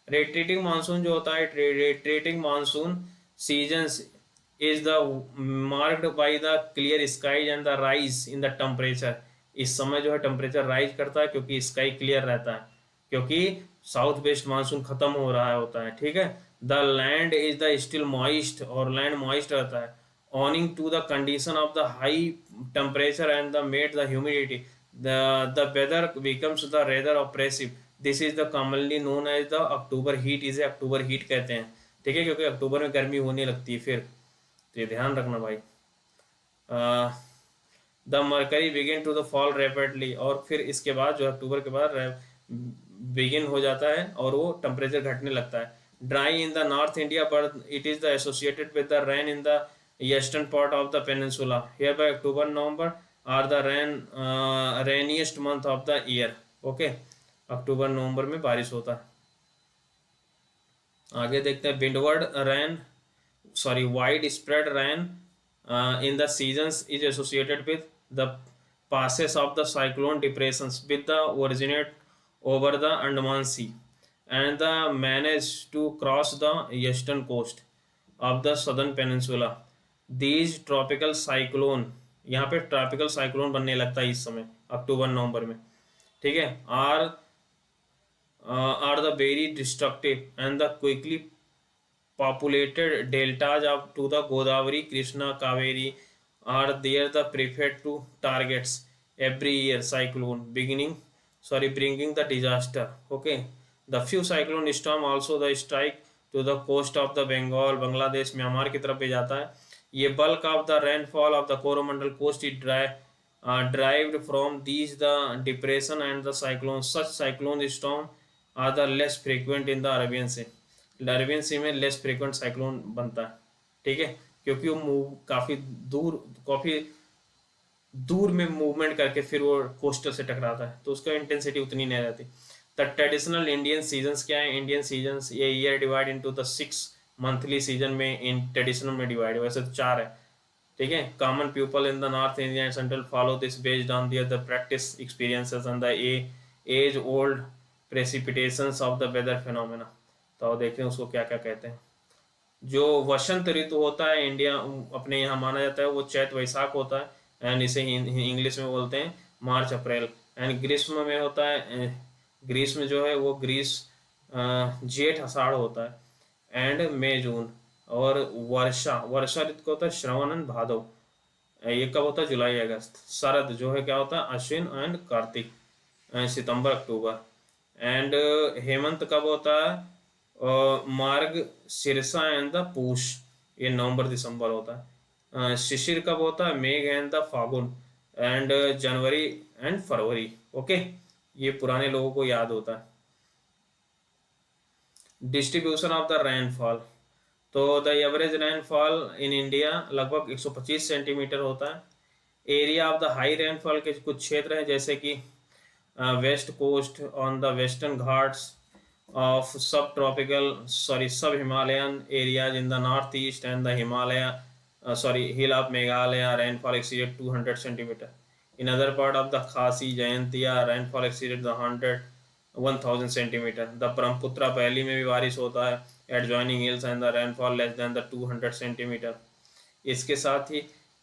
Retreating monsoon जो होता है, retreating monsoon seasons is the marked by the clear skies and the rise in the temperature, इस समय जो है temperature rise करता है क्योंकि स्काई क्लियर रहता है, क्योंकि साउथ वेस्ट मानसून खत्म हो रहा होता है, ठीक है। The land is the still moist, और लैंड मॉइस्ट रहता है, owing to the condition of the high temperature and the made the humidity, the weather becomes the rather oppressive, this is the commonly known as the October heat, इसे October heat कहते हैं, ठीक है, क्योंकि अक्टूबर में गर्मी होने लगती है फिर, तो ये ध्यान रखना भाई। The mercury begin to the fall rapidly, और फिर इसके बाद जो अक्टूबर के बाद बिगिन हो जाता है और वो टेम्परेचर घटने लगता है. Dry in the north India but it is the associated with the rain in the eastern part of the peninsula. Here by October November are the rainiest month of the year. Okay, अक्टूबर नवंबर में बारिश होता है. आगे देखते हैं. Windward rain, sorry wide spread rain in the seasons is associated with the passes of the cyclone depressions with the originate over the Andaman Sea and the manage to cross the eastern coast of the southern peninsula. These tropical cyclone, यहाँ पे tropical cyclone बनने लगता है इस समय अक्टूबर नवंबर में. ठीक है. Are the very destructive and the quickly populated deltas up to the Godavari, Krishna, Kaveri are there the preferred to targets every year cyclone bringing the disaster. Okay, the few cyclone storm also the strike to the coast of the Bengal, Bangladesh, Myanmar की तरफ भी जाता है. ये bulk of the rainfall of the Coromandel coast is derived from these the depression and the cyclones. Such cyclone storm are the less frequent in the Arabian Sea. Arabian sea में less frequent cyclone बनता है. ठीक है, क्योंकि वो move काफ़ी दूर में मूवमेंट करके फिर वो कोस्टल से टकराता है, तो उसका इंटेंसिटी उतनी नहीं रहती. द ट्रेडिशनल इंडियन सीजन्स क्या है? इंडियन सीजन्स ये year divide into the 6 monthly season में इन ट्रेडिशनल में डिवाइड, वैसे तो 4 है. ठीक है. Common people in the north India and central follow this based on the practice experiences and the age old precipitations of the weather phenomena. तो देखते हैं उसको क्या क्या कहते हैं. जो वसंत ऋतु होता है इंडिया अपने यहाँ माना जाता है वो चैत वैशाख होता है एंड इसे इंग्लिश में बोलते हैं मार्च अप्रैल. एंड ग्रीष्म में होता है, ग्रीष्म जो है वो जेठ आषाढ़ होता है एंड मई जून. और वर्षा ऋतु का होता है श्रवण एंड भादव, ये कब होता है? जुलाई अगस्त. शरद जो है क्या होता है? Ashwin and Kartik, September October. And Hemant कब होता है? मार्ग शीर्षा एंड द पूष, ये नवंबर दिसंबर होता है. शिशिर कब होता है? Magh and the Phagun and January and February. Okay, ये पुराने लोगों को याद होता है. डिस्ट्रीब्यूशन ऑफ द रेनफॉल, तो the average rainfall in India लगभग 125 सेंटीमीटर होता है. Area of the high rainfall के कुछ क्षेत्र हैं जैसे कि west coast on the western Ghats of sub Himalayan areas in the northeast and the hill of Meghalaya rainfall exceeded 200 centimeter. In other part of the Khasi Jayantiya rainfall exceeded the 1000 centimeter. The Brahmaputra Valley में भी बारिश होता है adjoining hills and the rainfall less than the 200 centimeter. इसके साथ ही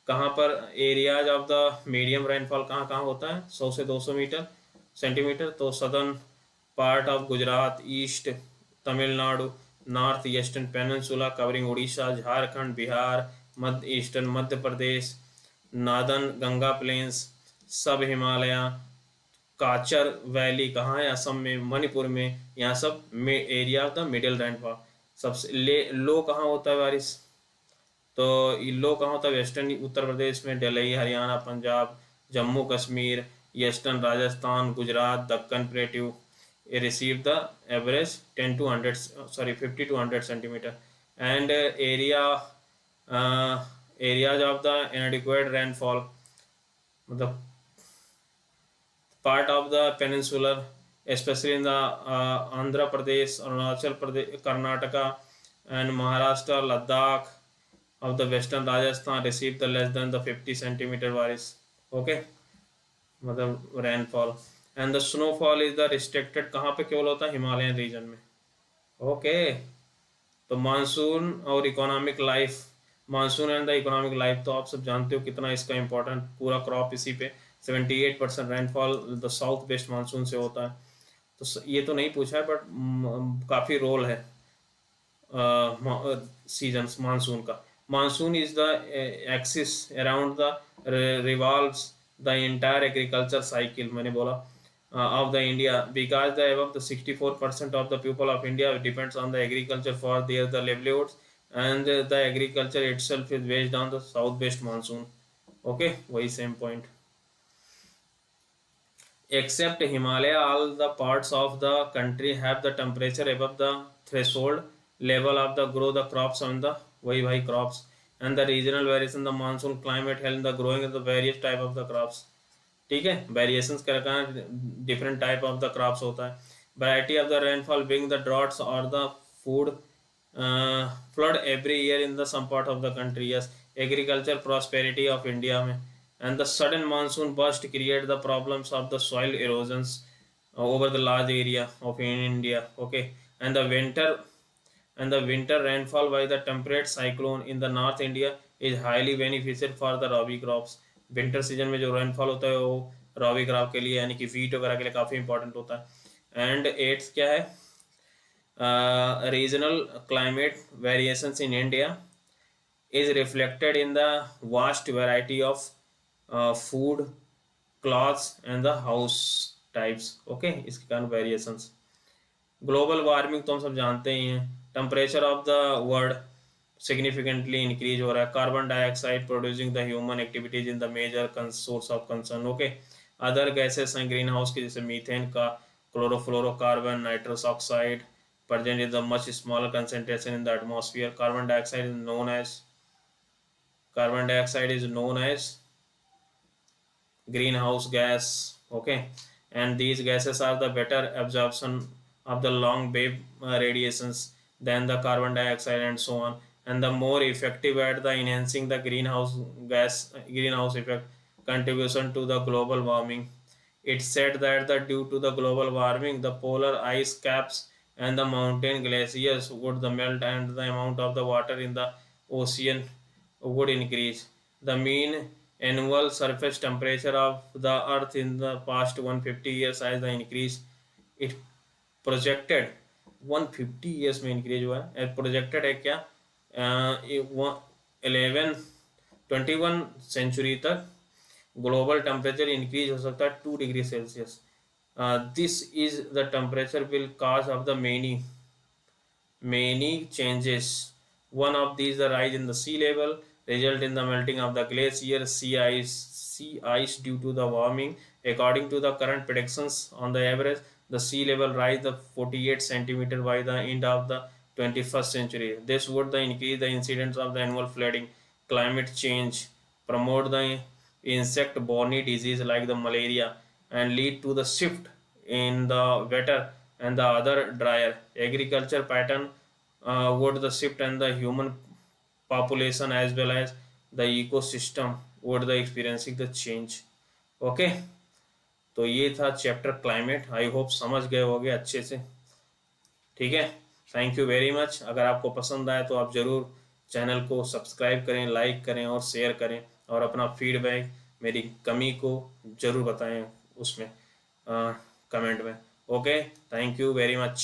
कहाँ पर areas of the medium rainfall कहाँ कहाँ होता है? 100 से 200 सेंटीमीटर. तो southern part of Gujarat, East Tamil Nadu, North Eastern Peninsula covering Odisha, Jharkhand, Bihar, Eastern Madhya Pradesh, Northern Ganga Plains, सब हिमालय, काचर वैली कहाँ है? असम में, मणिपुर में, यहाँ सब area of the middle rainfall. सबसे लो कहाँ होता है बारिश? तो लो कहाँ होता है? वेस्टर्न उत्तर प्रदेश में, Delhi, Haryana, Punjab, Jammu Kashmir, eastern Rajasthan, Gujarat, Deccan plateau receive the average 50 to 100 centimeter. And areas of the inadequate rainfall, मतलब part of the peninsular especially in the Andhra Pradesh, Arunachal Pradesh, Karnataka and Maharashtra, Ladakh of the western Rajasthan receive the less than the 50 centimeter बारिश. okay, मतलब rainfall. And the snowfall is the restricted, कहाँ पे केवल होता है? Himalayan region में. Okay, तो monsoon और economic life, monsoon and the economic life, तो आप सब जानते हो कितना इसका इंपॉर्टेंट, पूरा क्रॉप इसी पे. 78% rainfall the south west monsoon से होता है. तो ये तो नहीं पूछा है बट काफ़ी रोल है सीजन्स मानसून का. Monsoon is the axis around the revolves the entire agriculture cycle, मैंने बोला of the India, because the above the 64% of the people of India depends on the agriculture for their the livelihoods, and the agriculture itself is based on the southwest monsoon. ओके, वही same point. Except Himalaya, all the parts of the country have the temperature above the threshold level of the grow the crops on the वही भाई crops and the regional variation the monsoon climate help the growing of the various type of the crops। ठीक है, variations का कारण different type of the crops होता है। Variety of the rainfall being the droughts और the food flood every year in the some part of the country. Yes, agriculture prosperity of India में and the sudden monsoon burst create the problems of the soil erosions over the large area of in India, okay, and the winter rainfall by the temperate cyclone in the North India is highly beneficial for the rabi crops। Winter season में जो rainfall होता है वो Robbie crop के लिए यानी कि wheat वगैरह के लिए काफ़ी इंपॉर्टेंट होता है। एंड एट्स क्या है, regional climate variations in India is reflected in the vast variety of food, clothes and the house types, okay, इसके कारण variations। ग्लोबल वार्मिंग तो हम सब जानते ही हैं, temperature of the world significantly increase हो रहा है, carbon dioxide producing the human activities in the major source of concern, okay. Other gases हैं ग्रीन हाउस के, जैसे मीथेन का, chlorofluorocarbon, nitrous oxide present in the much smaller concentration in the atmosphere। carbon dioxide is known as greenhouse gas, okay, and these gases are the better absorption of the long wave radiations than the carbon dioxide and so on, and the more effective at the enhancing the greenhouse effect contribution to the global warming। It said that due to the global warming the polar ice caps and the mountain glaciers would the melt and the amount of the water in the ocean would increase। The mean annual surface temperature of the earth in the past 150 years has the increase। it projected 150 years में increase हुआ है, projected है क्या, 21 century तक global temperature increase हो सकता है 2 degree Celsius. This is the temperature will cause of the many changes। One of these, the rise in the sea level, result in the melting of the glacier, sea ice due to the warming। According to the current predictions, on the average, the sea level rise the 48 centimeter by the end of the 21st century। This would the increase the incidence of the annual flooding, climate change, promote the insect-borne disease like the malaria, and lead to the shift in the wetter and the other drier agriculture pattern would the shift and the human population as well as the ecosystem would the experiencing the change, okay। तो ये था chapter climate, I hope समझ गए होगे अच्छे से, ठीक है। Thank you very much. अगर आपको पसंद आए तो आप ज़रूर चैनल को सब्सक्राइब करें, लाइक करें और शेयर करें, और अपना फीडबैक मेरी कमी को ज़रूर बताएं उसमें कमेंट में, okay. Thank you very much.